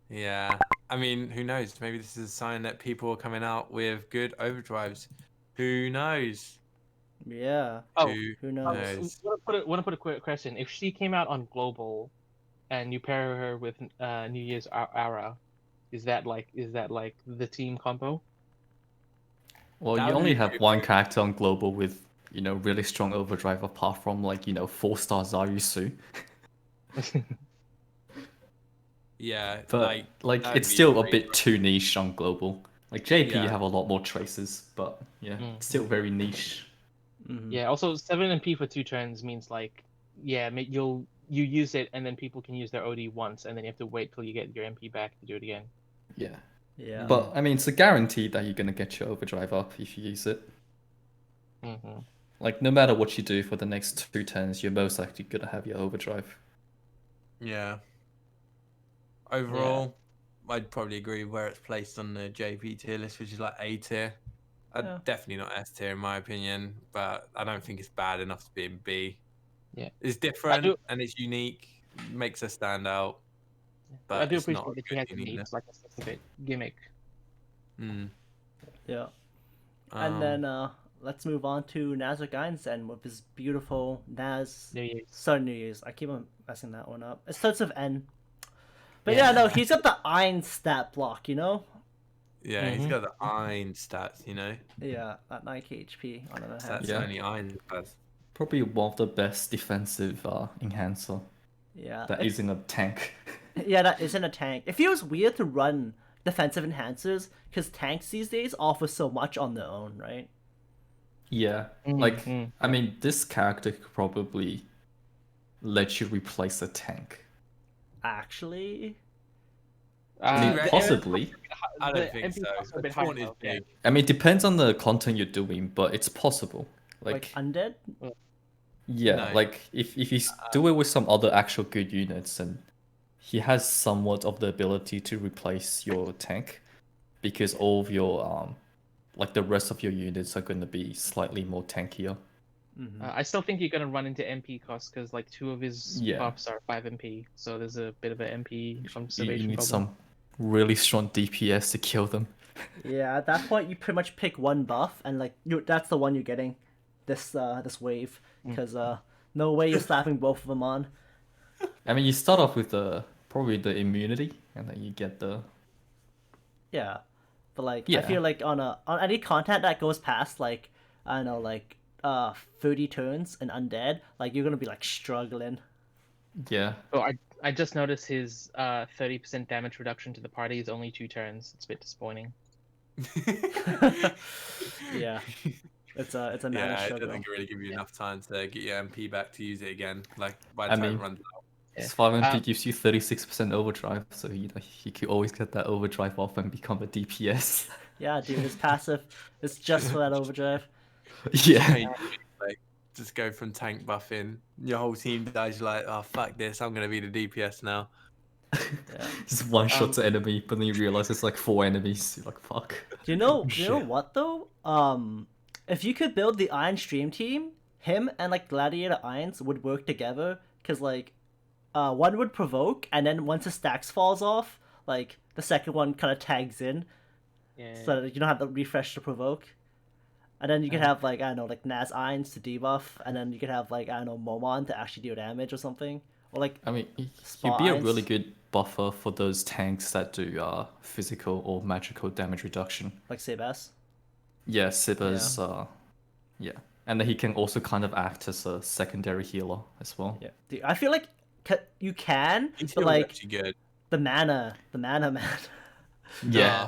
yeah. I mean, who knows? Maybe this is a sign that people are coming out with good overdrives. Who knows? yeah. Oh, Who knows? Want to put a quick question? If she came out on global, and you pair her with New Year's Aura, is that like the team combo? Well, That you would only be have pretty one cool. character on global with, really strong overdrive apart from 4-star Zaryusu. Yeah. But that'd it's be still a great. bit too niche on global. Like JP, you Yeah. have a lot more traces, but yeah, it's still very niche. Mm-hmm. Yeah. Also, 7 MP for 2 turns means you use it and then people can use their OD once, and then you have to wait till you get your MP back to do it again. Yeah. Yeah. But I mean, it's a guarantee that you're gonna get your overdrive up if you use it. Mm-hmm. Like no matter what you do for the next 2 turns, you're most likely gonna have your overdrive. Yeah. Overall, I'd probably agree where it's placed on the JP tier list, which is like A tier. Yeah. Definitely not S tier in my opinion, but I don't think it's bad enough to be in B. Yeah. It's different do- and it's unique, makes us stand out. But I do it's not appreciate that a she has good a need, uniqueness. like a specific gimmick. Yeah. And then let's move on to Nazarick Ainz then with his beautiful Naz New Year's. Sun New Year's. I keep on messing that one up. It starts with N. But yeah, no, he's got the Ainz stat block, you know? Yeah, he's Mhm. got the Ainz stats, you know? Yeah, that 9k HP on an That's enhancer. Yeah. only Ainz has. Probably one of the best defensive enhancer Yeah. that isn't a tank. Yeah, that isn't a tank. It feels weird to run defensive enhancers because tanks these days offer so much on their own, right? Yeah, Mhm. I mean, this character could probably let you replace a tank. Actually, I mean, reckon? possibly. I the don't think MP so. costs are a The bit high taunt is though, yeah. big. I mean, it depends on the content you're doing, but it's possible. like Undead? Yeah, No. like if you do it with some other actual good units, and he has somewhat of the ability to replace your tank, because all of your like the rest of your units are going to be slightly more tankier. I still think you're gonna run into MP costs because like 2 of his Yeah. buffs are 5 MP, so there's a bit of an MP You conservation need problem. some really strong DPS to kill them. Yeah, at that point you pretty much pick one buff, and like that's the one you're getting, this wave, because no way you're slapping both of them on. I mean, you start off with probably the immunity, and then you get the Yeah, but like I Yeah. feel like on any content that goes past like I don't know like 30 turns and undead, like you're gonna be like struggling. yeah. Oh, I just noticed his 30% damage reduction to the party is only 2 turns. It's a bit disappointing. Yeah, it's a mana Yeah, it struggle. doesn't really give you enough time to get your MP back to use it again. Like by I the time mean- it runs out. This 5 MP Um, gives you 36% overdrive, so you could always get that overdrive off and become a DPS. Yeah, dude, his passive is just for that overdrive. yeah. Change, like just go from tank buffing. Your whole team dies. You're like, oh fuck this! I'm gonna be the DPS now. Yeah. Just one shot to enemy, but then you realize it's like 4 enemies. You're like, fuck. Do you know Shit. what though? If you could build the Iron Stream team, him and like Gladiator Ainz would work together, cause like, one would provoke, and then once the stacks falls off, like the second one kind of tags in, Yeah. so that you don't have to refresh to provoke. And then you could have like I don't know like Naz Ainz to debuff, and then you could have like I don't know Momon to actually deal damage or something, or like I mean, he'd Spot be a Ainz. really good buffer for those tanks that do physical or magical damage reduction. like Sebas. Yeah, Sibba's, yeah. And then he can also kind of act as a secondary healer as well. Yeah, dude, I feel like you can, He's but like actually good. the mana man. Yeah.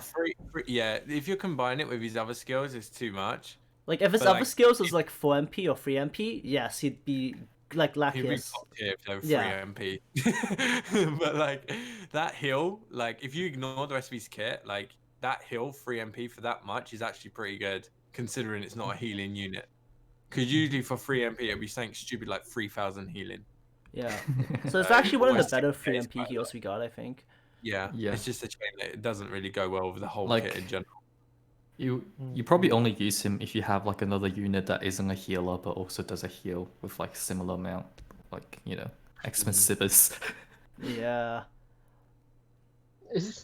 Yeah. If you combine it with his other skills, it's too much. Like if his But, other like, skills was like 4 MP or 3 MP, yes, he'd be like He'd be Lackius. top tier if they were 3 Yeah. MP. But like that heal, like if you ignore the rest of his kit, like that heal 3 MP for that much is actually pretty good, considering it's not a healing unit. Because usually for 3 MP it'd be something stupid like 3,000 healing. Yeah. So it's Uh, actually one of the West better Coast 3 is MP quite heals we got, I think. Yeah. Yeah. It's just a chain that it doesn't really go well with the whole Like- kit in general. You probably only use him if you have like another unit that isn't a healer but also does a heal with like similar amount, like X-Men Sibbers. Yeah.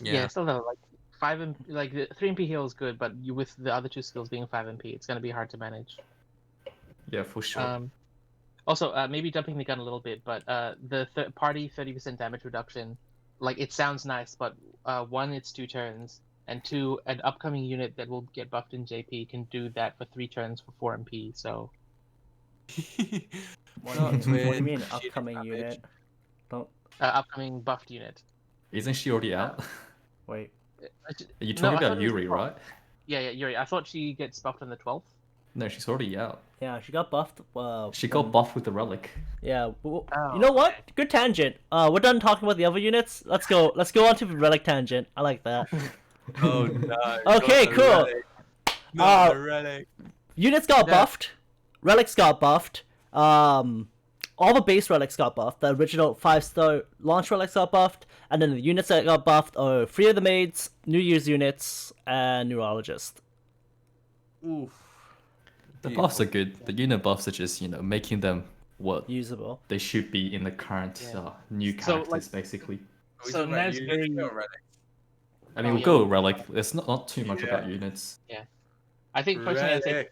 Yeah, still though, like 5 MP, like the 3 MP heal is good, but you with the other 2 skills being 5 MP, it's gonna be hard to manage. Yeah, for sure. Also, maybe jumping the gun a little bit, but the party 30% damage reduction, like it sounds nice, but 1, it's 2 turns, and 2, an upcoming unit that will get buffed in JP can do that for 3 turns for 4 MP. So What do you mean Shit upcoming damage. unit? Don't upcoming buffed unit. Isn't she already out? wait. You're No, talking I thought about it was Yuri, 12th. right? Yeah, Yuri. I thought she gets buffed on the 12th. No, she's already out. Yeah, she got buffed. She got buffed with the relic. Yeah. Oh, You know what? okay. Good tangent. We're done talking about the other units. Let's go on to the relic tangent. I like that. Oh no. Okay, not the cool. relic. Not the relic. Units got Yeah. buffed. Relics got buffed. All the base relics got buffed. The original 5-star launch relics got buffed, and then the units that got buffed are 3 of the maids, New Year's units, and neurologist. Oof. The buffs are good. The unit buffs are just, making them what Usable. they should be in the current Yeah. new So, characters, like- basically. Are we So talking about Naz units very- or relics? I mean, Oh, we'll yeah. go with relic. There's not too much Yeah. about units. I think personally, I'd say Relic.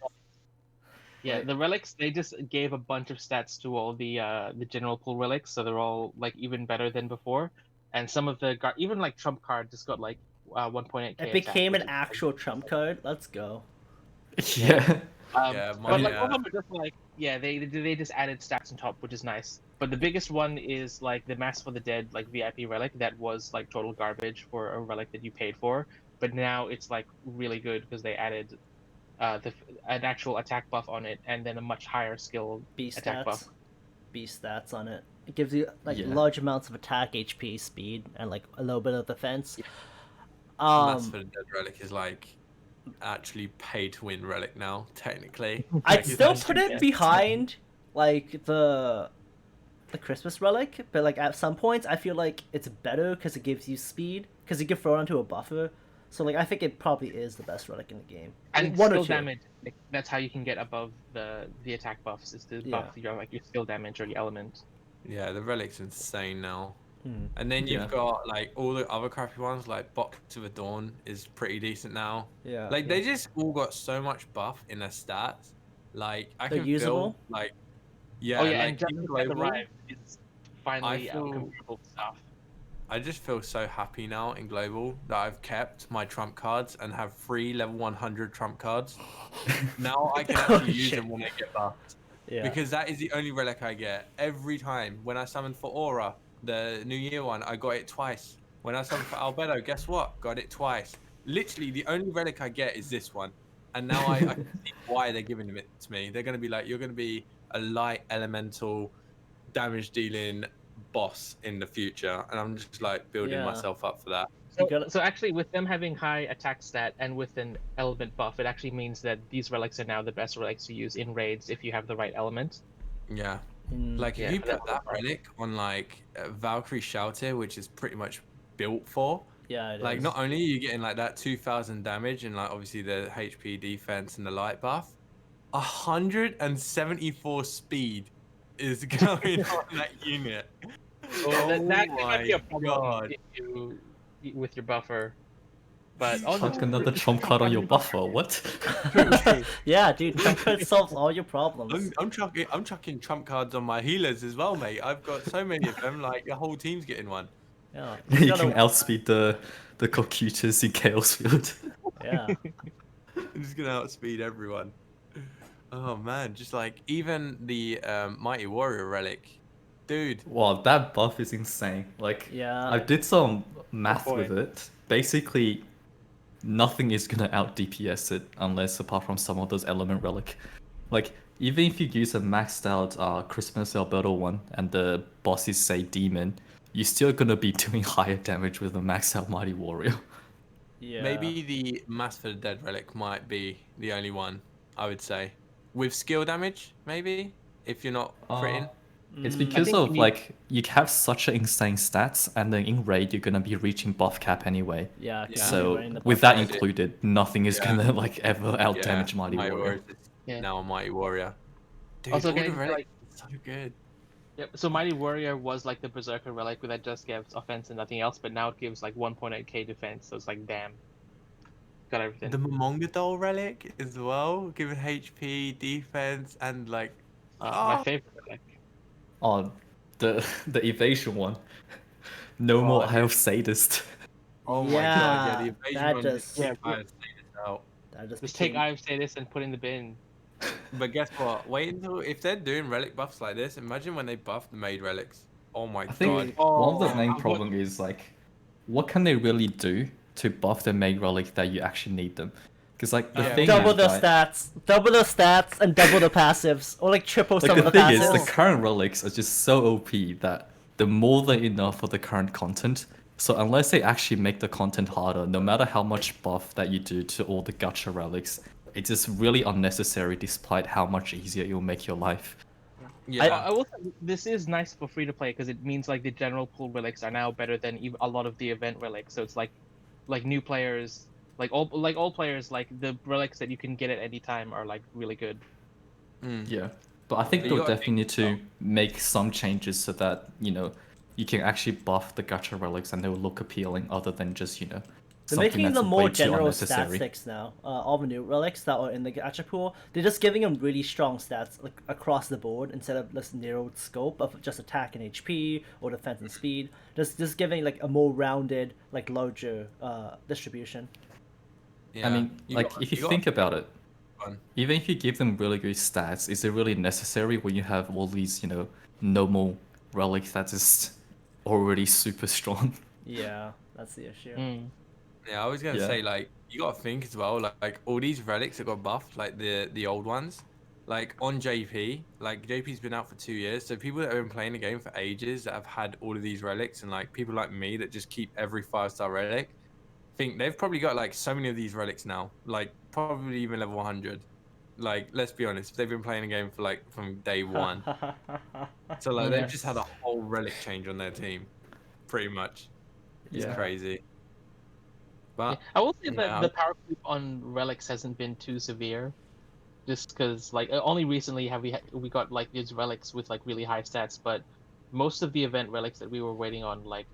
yeah, Like- the relics they just gave a bunch of stats to all the general pool relics, so they're all like even better than before. And some of the even like trump card just got like 1.8k. It became an attack, which is, actual trump card. Let's go. Yeah. Yeah, but mine, like yeah. all of them are just like they just added stats on top, which is nice. But the biggest one is like the Mass for the Dead like VIP relic that was like total garbage for a relic that you paid for, but now it's like really good because they added an actual attack buff on it and then a much higher skill B attack stats. buff. B stats on it. It gives you like Yeah. large amounts of attack, HP, speed, and like a little bit of defense. Mass for the Dead relic is like actually pay to win relic now, technically. I'd Like, still it's put actually- it behind like the Christmas relic, but like at some points I feel like it's better because it gives you speed because you can throw it onto a buffer. So like I think it probably is the best relic in the game. And One or skill two. damage, like, that's how you can get above the attack buffs, is to buff your skill damage or your element. Yeah, the relic's insane now. Hmm. And then you've Yeah. got like all the other crappy ones, like Box of the Dawn is pretty decent now. Yeah. Like they just all got so much buff in their stats. Like I They're can usable? feel like yeah, Oh yeah, like and just in at the global, Rive is finally feel- comparable stuff. I just feel so happy now in global that I've kept my trump cards and have 3 level 100 trump cards. Now I can actually use them when they get buffed. Yeah. Because that is the only relic I get every time. When I summoned for Aura, the New Year one, I got it twice. When I summoned for Albedo, guess what? Got it twice. Literally, the only relic I get is this one. And now I can see why they're giving it to me. They're going to be like, you're going to be a light elemental damage dealing boss in the future. And I'm just like building Yeah. myself up for that. So actually, with them having high attack stat and with an element buff, it actually means that these relics are now the best relics to use in raids if you have the right element. Yeah. Mm, Like Yeah, if you that's put that relic on like Valkyrie Shelter, which is pretty much built for, yeah, it like is. not only are you getting like that 2000 damage and like obviously the HP defense and the light buff, 174 speed is going on that unit. Yeah, that might be a my problem God. if you with your buffer. But Chuck another trump card on your buffer. What? Yeah, dude, trump card solves all your problems. I'm chucking trump cards on my healers as well, mate. I've got so many of them, like the whole team's getting one. Yeah. You gotta- can outspeed the Cocutus in Chaos Field. Yeah. I'm just gonna outspeed everyone. Oh man, just like even the Mighty Warrior relic, dude. Wow, that buff is insane. Like, Yeah. I did some math boy. with it. Basically, nothing is gonna out DPS it unless apart from some of those element relic. Like, even if you use a maxed out Christmas Albedo one and the boss is say demon, you're still gonna be doing higher damage with a maxed out Mighty Warrior. Yeah. Maybe the Mass for the Dead relic might be the only one, I would say. With skill damage, maybe, if you're not critting. It's Mm, because think of you need- like you have such an insane stats, and then in raid you're gonna be reaching buff cap anyway. Yeah. 'cause Yeah. you're So running the with buff that cap. included, nothing is Yeah. gonna like ever out damage Mighty Warrior. Warrior is Yeah. now a Mighty Warrior. Dude, Also, all the getting, relics like- are so good. Yep. So Mighty Warrior was like the Berserker relic that just gives offense and nothing else, but now it gives like 1.8k defense. So it's like, damn, got everything. The Momongadol relic as well, giving HP, defense, and like. My favorite relic. Oh, the evasion one. No more Oh, Eye of Sadist. Oh my god, yeah, Yeah, the evasion that one just- just I've seen it out. That just Just take became- Eye of Sadist and put in the bin. But guess what? Wait until if they're doing relic buffs like this, imagine when they buff the maid relics. Oh my I think god. one of the Oh, main I'm problem is like, what can they really do to buff the main relic that you actually need them? Because like the Yeah. thing double is, the right, stats, and double the passives, or like triple like some the of the thing is, passives. the current relics are just so OP that the more than enough for the current content. So unless they actually make the content harder, no matter how much buff that you do to all the gacha relics, it's just really unnecessary despite how much easier it will make your life. Yeah. I will say this is nice for free to play because it means like the general pool relics are now better than even a lot of the event relics. So it's like new players, like all players, like the relics that you can get at any time are like really good. Mm. Yeah, but I think But you they'll gotta definitely need think to make some changes so that, you know, you can actually buff the gacha relics and they will look appealing other than just, you know, They're something making that's them way more too general unnecessary. statistics now. All the new relics that are in the gacha pool, they're just giving them really strong stats like across the board instead of this narrowed scope of just attack and HP or defense and speed. Just giving like a more rounded, like larger distribution. Yeah. I mean, You like, got- if you got think about it, fun. even if you give them really good stats, is it really necessary when you have all these, you know, normal relics that is already super strong? Yeah, that's the issue. Mm. Yeah, I was gonna Yeah. say like you gotta think as well, like all these relics that got buffed, like the old ones, like on JP, like JP's been out for 2 years, so people that have been playing the game for ages that have had all of these relics, and like people like me that just keep every 5-star relic, think they've probably got like so many of these relics now, like probably even level 100. Like let's be honest, they've been playing the game for like from day one, so like they've just had a whole relic change on their team, pretty much. It's Yeah. crazy. But I will say that yeah, the power creep on relics hasn't been too severe, just because like only recently have we got like these relics with like really high stats, but most of the event relics that we were waiting on, like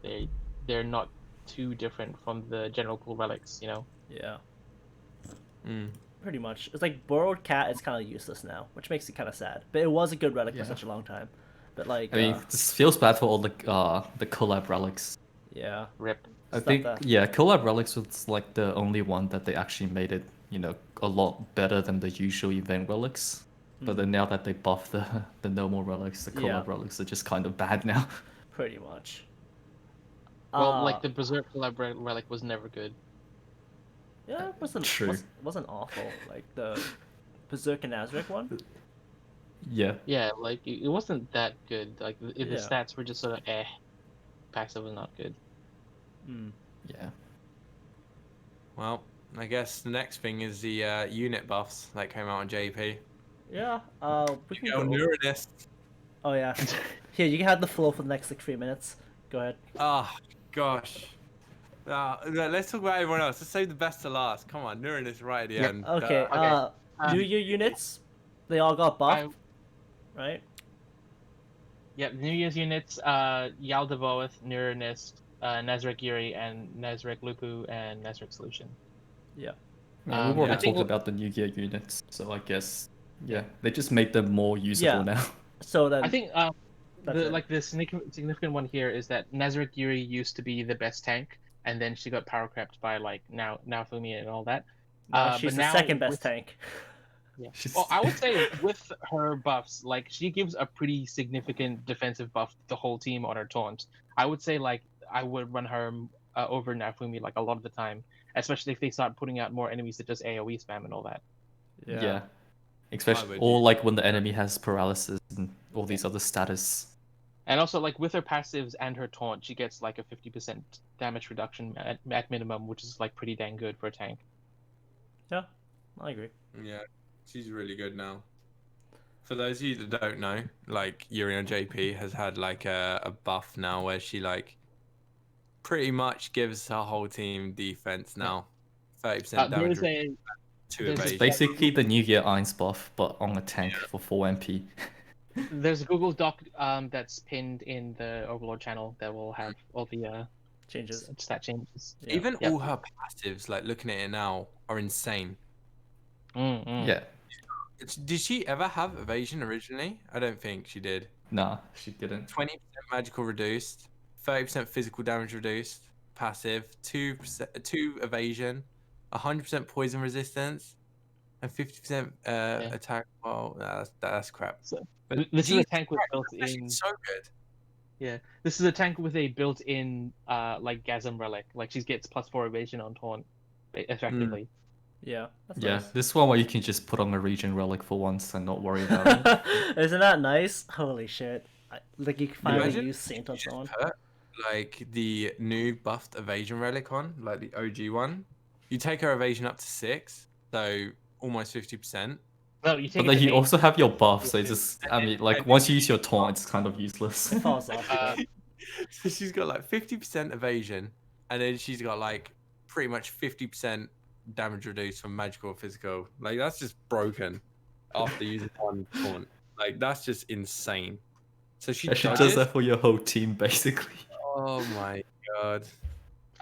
they're not too different from the general pool relics, you know. Yeah, mm, pretty much. It's like borrowed cat is kind of useless now, which makes it kind of sad. But it was a good relic for Yeah. such a long time. But like, I mean, this feels bad for all the collab relics. yeah, Rip. I Stuff think that- yeah, collab relics was like the only one that they actually made it, you know, a lot better than the usual event relics. But then now that they buffed the normal relics, the collab Yeah. relics are just kind of bad now. pretty much. Well, like the Berserk collab relic was never good. Yeah, it wasn't True. wasn't awful. Like the Berserk and Nazarick one. Yeah. Yeah, like it wasn't that good. Like the Yeah. stats were just sort of passive was not good. Mm. Yeah. well, I guess the next thing is the unit buffs that came out on JP. Yeah. We can Go go. Neuronist. Oh yeah. Here, you can have the floor for the next like 3 minutes. Go ahead. Oh gosh. Let's talk about everyone else. Let's save the best to last. Come on, Neuronist right at the Yep. end. Okay. okay. New Year units. They all got buffed, I- right? Yep, New Year's units, Yaldabaoth, Neuronist, Nazarick Yuri, and Nazarick Lupu, and Nazarick Solution. Yeah. Yeah, we've already I think talked about the New Year units, so I guess yeah, they just made them more usable Yeah. now. So then. I think That's it. the significant one here is that Nazarick Yuri used to be the best tank, and then she got power crept by like Naofumi and all that. now she's but the now second best with- tank. Yeah. She's- Well, I would say with her buffs, like she gives a pretty significant defensive buff to the whole team on her taunt. I would say like I would run her over Naofumi like a lot of the time, especially if they start putting out more enemies that just AOE spam and all that. Yeah. Especially would or you? like when the enemy has paralysis and all these other status. And also like with her passives and her taunt, she gets like a 50% damage reduction at minimum, which is like pretty dang good for a tank. Yeah. I agree. Yeah, she's really good now. For those of you that don't know, like Yuri JP has had like a buff now where she like pretty much gives her whole team defense now. 30% There damage, is a 2 there's a evasion. Basically the New Year Ainz buff, but on a tank for 4 MP. there's a Google Doc that's pinned in the Overlord channel that will have all the Changes. stat changes. Yeah. Even Yep. all her passives, like looking at it now, are insane. Yeah. Did she ever have evasion originally? I don't think she did. Nah, she didn't. 20% magical reduced, 30% physical damage reduced, passive, 2 evasion, 100% poison resistance, and 50% attack. Well, that's crap. So, But this is a Jesus tank with Christ, built-in. she's so good. Yeah, this is a tank with a built-in like Gasm relic. Like she gets +4 evasion on taunt, effectively. Yeah. That's Yeah, nice. this one where you can just put on a region relic for once and not worry about it. Isn't that nice? Holy shit. Like you can finally Imagine use Saint on someone. Put, like the new buffed evasion relic on, like the OG one. You take her evasion up to 6, so almost 50%. No, you take But it then to you 8. also have your buff, so it's just I mean like once you use your taunt it's kind of useless. It falls off. So she's got like 50% evasion, and then she's got like pretty much 50% damage reduced from magical or physical. Like that's just broken after using one taunt. Like that's just insane. So she She does dodges. that for your whole team basically. Oh my god.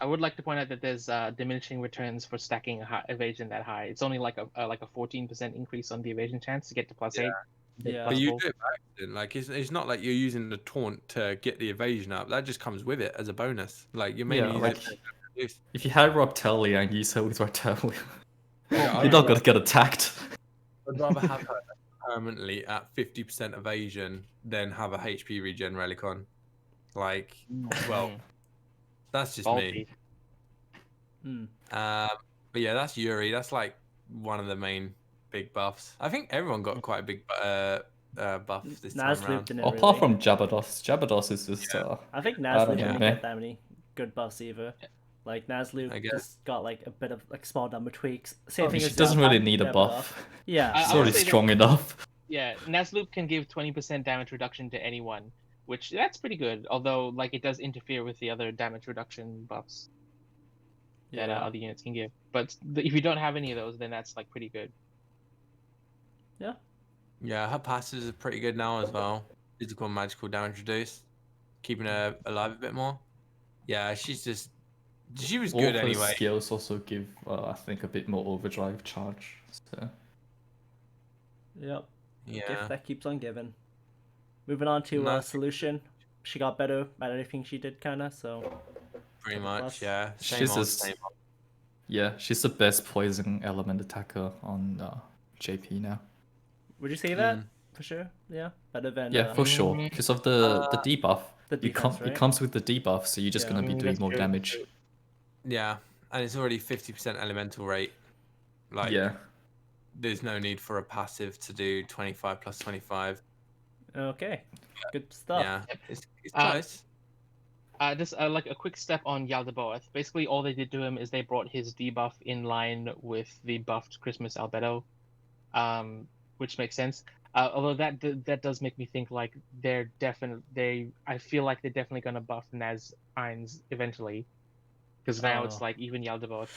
I would like to point out that there's diminishing returns for stacking evasion that high. It's only like a 14% increase on the evasion chance to get to +8. Yeah. But you do it by accident. Like it's not like you're using the taunt to get the evasion up. That just comes with it as a bonus. Like you're mainly Yeah, using like it to reduce. if you had Reptalia and use her with Reptalia, Yeah, you're not gonna get attacked. I'd rather have her permanently at 50% evasion than have a HP regen relic on. Like, well, that's just me. Hmm. But yeah, that's Yuri. That's like one of the main big buffs. I think everyone got quite a big buff this time Nazloop around. didn't Apart really. from Jabados. Jabados is just I think I Nazloop don't didn't know, get man. that many good buffs either. Like Nazloop I guess. just got like a bit of like small number tweaks. Same thing she as doesn't Zalpan, really need a Jabados. buff. Yeah. I It's would already say that- strong enough. Yeah, Nazloop can give 20% damage reduction to anyone, which that's pretty good. Although like it does interfere with the other damage reduction buffs. that Yeah. other units can give. But if you don't have any of those, then that's like pretty good. Yeah. Yeah, her passives are pretty good now as well. Physical and magical damage reduced, keeping her alive a bit more. Yeah, she was All good of her anyway. skills also give, I think, a bit more overdrive charge. So Yep. Yeah. Gift that keeps on giving. Moving on to Nice. solution. She got better at anything she did, kind of. So Pretty Double much, plus. yeah. Same she's old, just- same old. yeah, she's the best poison element attacker on JP now. would you say that for sure? Yeah, better than Yeah, for sure. Mm. Because of the debuff. the defense, It right? comes with the debuff, so you're just Yeah. gonna be doing That's more true. damage. Yeah, and it's already 50% elemental rate. Like, Yeah. there's no need for a passive to do 25 plus 25. Okay, good stuff. Yeah, it's Uh, close. Just like a quick step on Yaldabaoth. Basically, all they did to him is they brought his debuff in line with the buffed Christmas Albedo, which makes sense. Although that does make me think like I feel like they're definitely gonna buff Naz Ainz eventually, because now it's Oh. like even Yaldabaoth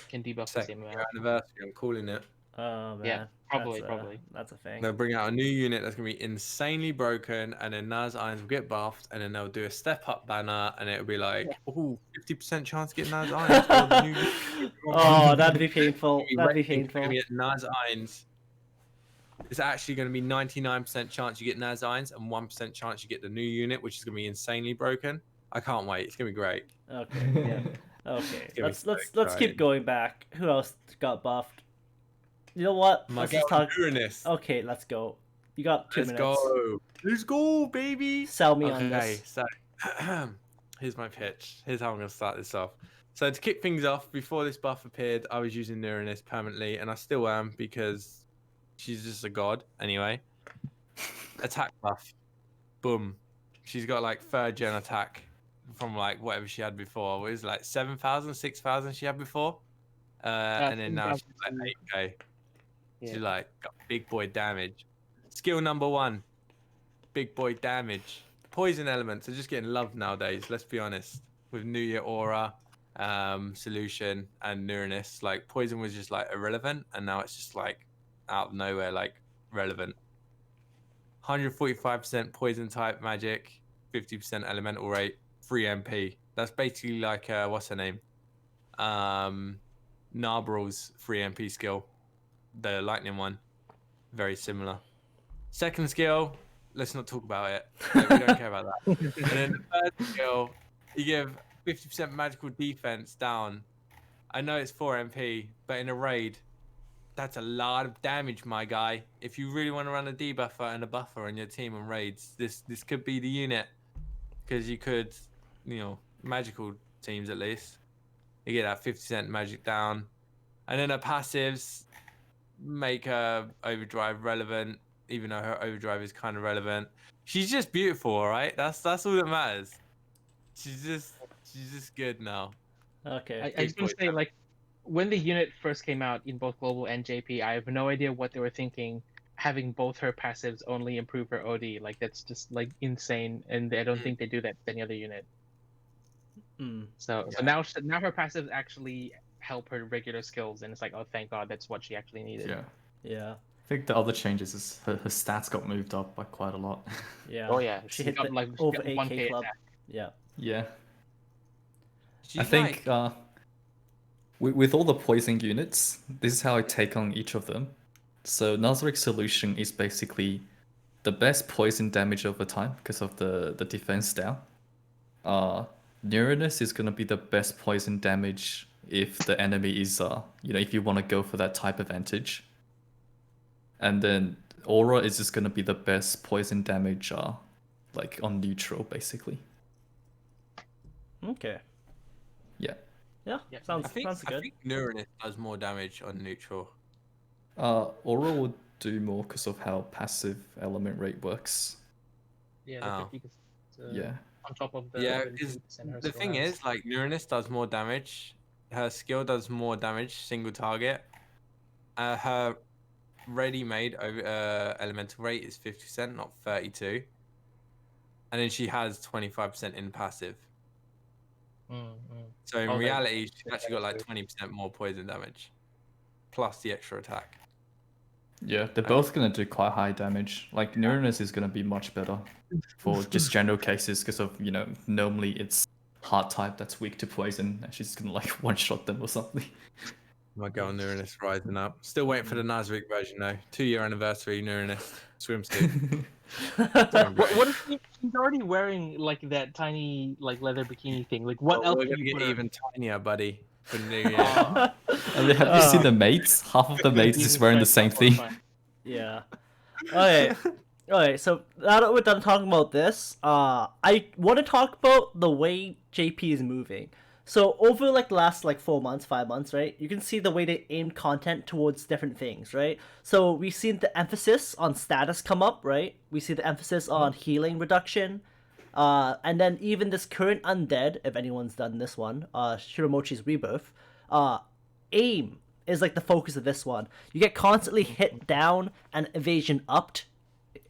can debuff the same Second year amount. anniversary, I'm calling it. Oh man. Yeah, probably. That's a thing. They'll bring out a new unit that's going to be insanely broken, and then Naz Ainz will get buffed, and then they'll do a step up banner, and it'll be like, oh, 50% chance to get Naz Ainz. Or the new unit. Oh, that'd be painful. That'd be Ratings painful. are gonna be at Naz Ainz. It's actually going to be 99% chance you get Naz Ainz and 1% chance you get the new unit, which is going to be insanely broken. I can't wait. It's going to be great. Okay. Yeah. Okay. gonna be Let's so keep exciting. going back. Who else got buffed? You know what? My Let's girl just talk. Neuronist. Okay, let's go. You got 2 Let's minutes. go. Let's go, baby. Sell me on Okay, this. so here's my pitch. Here's how I'm going to start this off. So to kick things off, before this buff appeared, I was using Neuronist permanently, and I still am because she's just a god. Anyway, attack buff. Boom. She's got like 3rd gen attack from like whatever she had before. What is it, like 7,000, 6,000 she had before? And then now she's like 8k. She's like got big boy damage. Skill number 1, big boy damage. Poison elements are just getting loved nowadays. Let's be honest. With New Year Aura, Solution, and Neuronist, like poison was just like irrelevant, and now it's just like out of nowhere, like relevant. 145% poison type magic, 50% elemental rate, 3 MP. That's basically like what's her name? Narbral's 3 MP skill. The lightning one. Very similar. Second skill, let's not talk about it. Like, we don't care about that. And then the 3rd skill, you give 50% magical defense down. I know it's 4 MP, but in a raid, that's a lot of damage, my guy. If you really want to run a debuffer and a buffer on your team on raids, this could be the unit. Because you could, magical teams at least. You get that 50% magic down. And then her passives make her overdrive relevant, even though her overdrive is kind of relevant. She's just beautiful, all right? That's all that matters. She's just good now. Okay. I just want to say, like, when the unit first came out in both Global and JP, I have no idea what they were thinking, having both her passives only improve her OD. Like, that's just, like, insane, and I don't think they do that with any other unit. So now her passives actually help her regular skills, and it's like, oh, thank God, that's what she actually needed. Yeah. Yeah. I think the other changes is her stats got moved up by quite a lot. Yeah. Oh yeah, She hit got, the like over got 8k 1K club. attack. Yeah. Yeah. She's I think like, with all the poison units, this is how I take on each of them. So Nazarick Solution is basically the best poison damage over time because of the defense down. Neuronist is gonna be the best poison damage if the enemy is if you want to go for that type advantage. And then Aura is just gonna be the best poison damage like on neutral basically. Okay. Yeah. Yeah. Yeah, Sounds I think Neuronist does more damage on neutral. Aura will do more because of how passive element rate works. Yeah, Oh. the 50%, Yeah. on top of the Yeah, 32% because her the skill thing has. is, like, Neuronist does more damage. Her skill does more damage, single target. Her ready-made elemental rate is 50%, not 32. And then she has 25% in passive. So in Oh, reality, she's actually got like 20% more poison damage, plus the extra attack. Yeah, they're both gonna do quite high damage. Like Neuronist is gonna be much better for just general cases because of normally it's hard type that's weak to poison, and she's gonna like one shot them or something. My girl Neuronist rising up. Still waiting for the Nazarick version though. 2-year anniversary Neuronist swimsuit. What if he's already wearing like that tiny like leather bikini thing? Like what Well, else we're do gonna you get put on? even tinier, buddy, for New Year. And have you seen the mates? Half of the mates is wearing the same thing. Yeah. Okay, so now that we're done talking about this, I want to talk about the way JP is moving. So over like the last like 4 months, 5 months, right? You can see the way they aimed content towards different things, right? So we've seen the emphasis on status come up, right? We see the emphasis on healing reduction. And then even this current Undead, if anyone's done this one, Shiramochi's Rebirth, aim is like the focus of this one. You get constantly hit down and evasion upped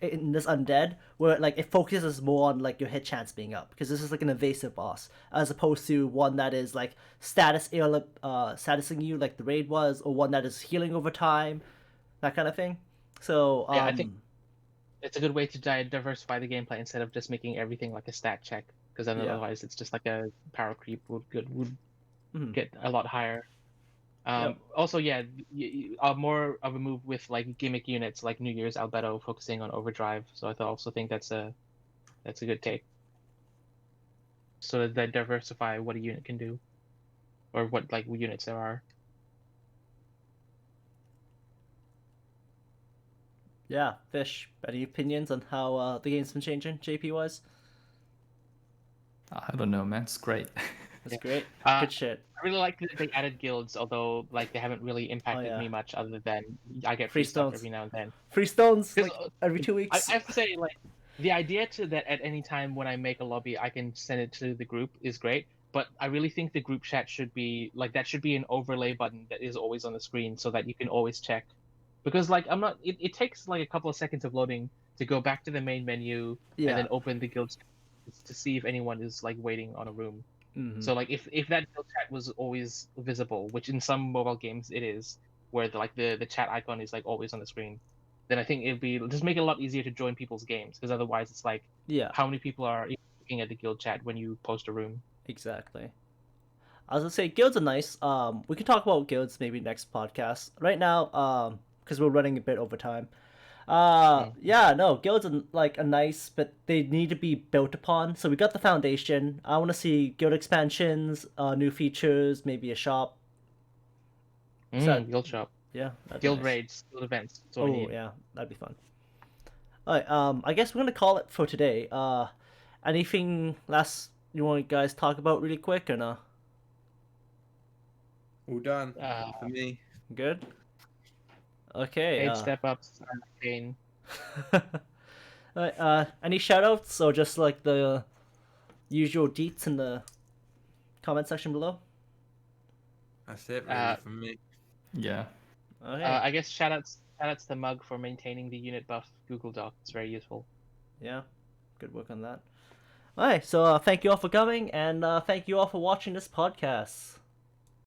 in this Undead, where like it focuses more on like your hit chance being up, because this is like an evasive boss as opposed to one that is like statusing you like the raid was, or one that is healing over time, that kind of thing. So Yeah, I think it's a good way to diversify the gameplay instead of just making everything like a stat check, because then otherwise it's just like a power creep would get a lot higher. Also, yeah, more of a move with like gimmick units like New Year's Albedo focusing on overdrive. So I also think that's a good take. So that diversify what a unit can do, or what like units there are. Yeah, Fish, any opinions on how the game's been changing, JP wise? I don't know, man. It's great. That's great. Good shit. I really like that they added guilds, although like they haven't really impacted me much, other than I get free stuff every now and then. Free stones like every 2 weeks. I have to say, like, the idea that at any time when I make a lobby, I can send it to the group is great. But I really think the group chat should be like, that should be an overlay button that is always on the screen so that you can always check. Because like it takes like a couple of seconds of loading to go back to the main menu and then open the guild to see if anyone is like waiting on a room. So like if that guild chat was always visible, which in some mobile games it is, where the chat icon is like always on the screen, then I think it'd just make it a lot easier to join people's games, because otherwise it's like, how many people are looking at the guild chat when you post a room? Exactly. I was gonna say guilds are nice. We can talk about guilds maybe next podcast. Right now, because we're running a bit over time. Guilds are like a nice, but they need to be built upon. So we got the foundation. I want to see guild expansions, new features, maybe a shop. Guild shop. Yeah. Guild raids, guild events. That's what we need. Yeah, that'd be fun. Alright, I guess we're gonna call it for today. Anything last you want guys talk about really quick or no? All done for me. Good. Okay. 8 step ups, Arcane. Any shoutouts or just like the usual deets in the comment section below? That's it really from me. Yeah. Okay. I guess shoutouts to Mug for maintaining the unit buff Google Doc. It's very useful. Yeah, good work on that. Alright, so thank you all for coming, and thank you all for watching this podcast.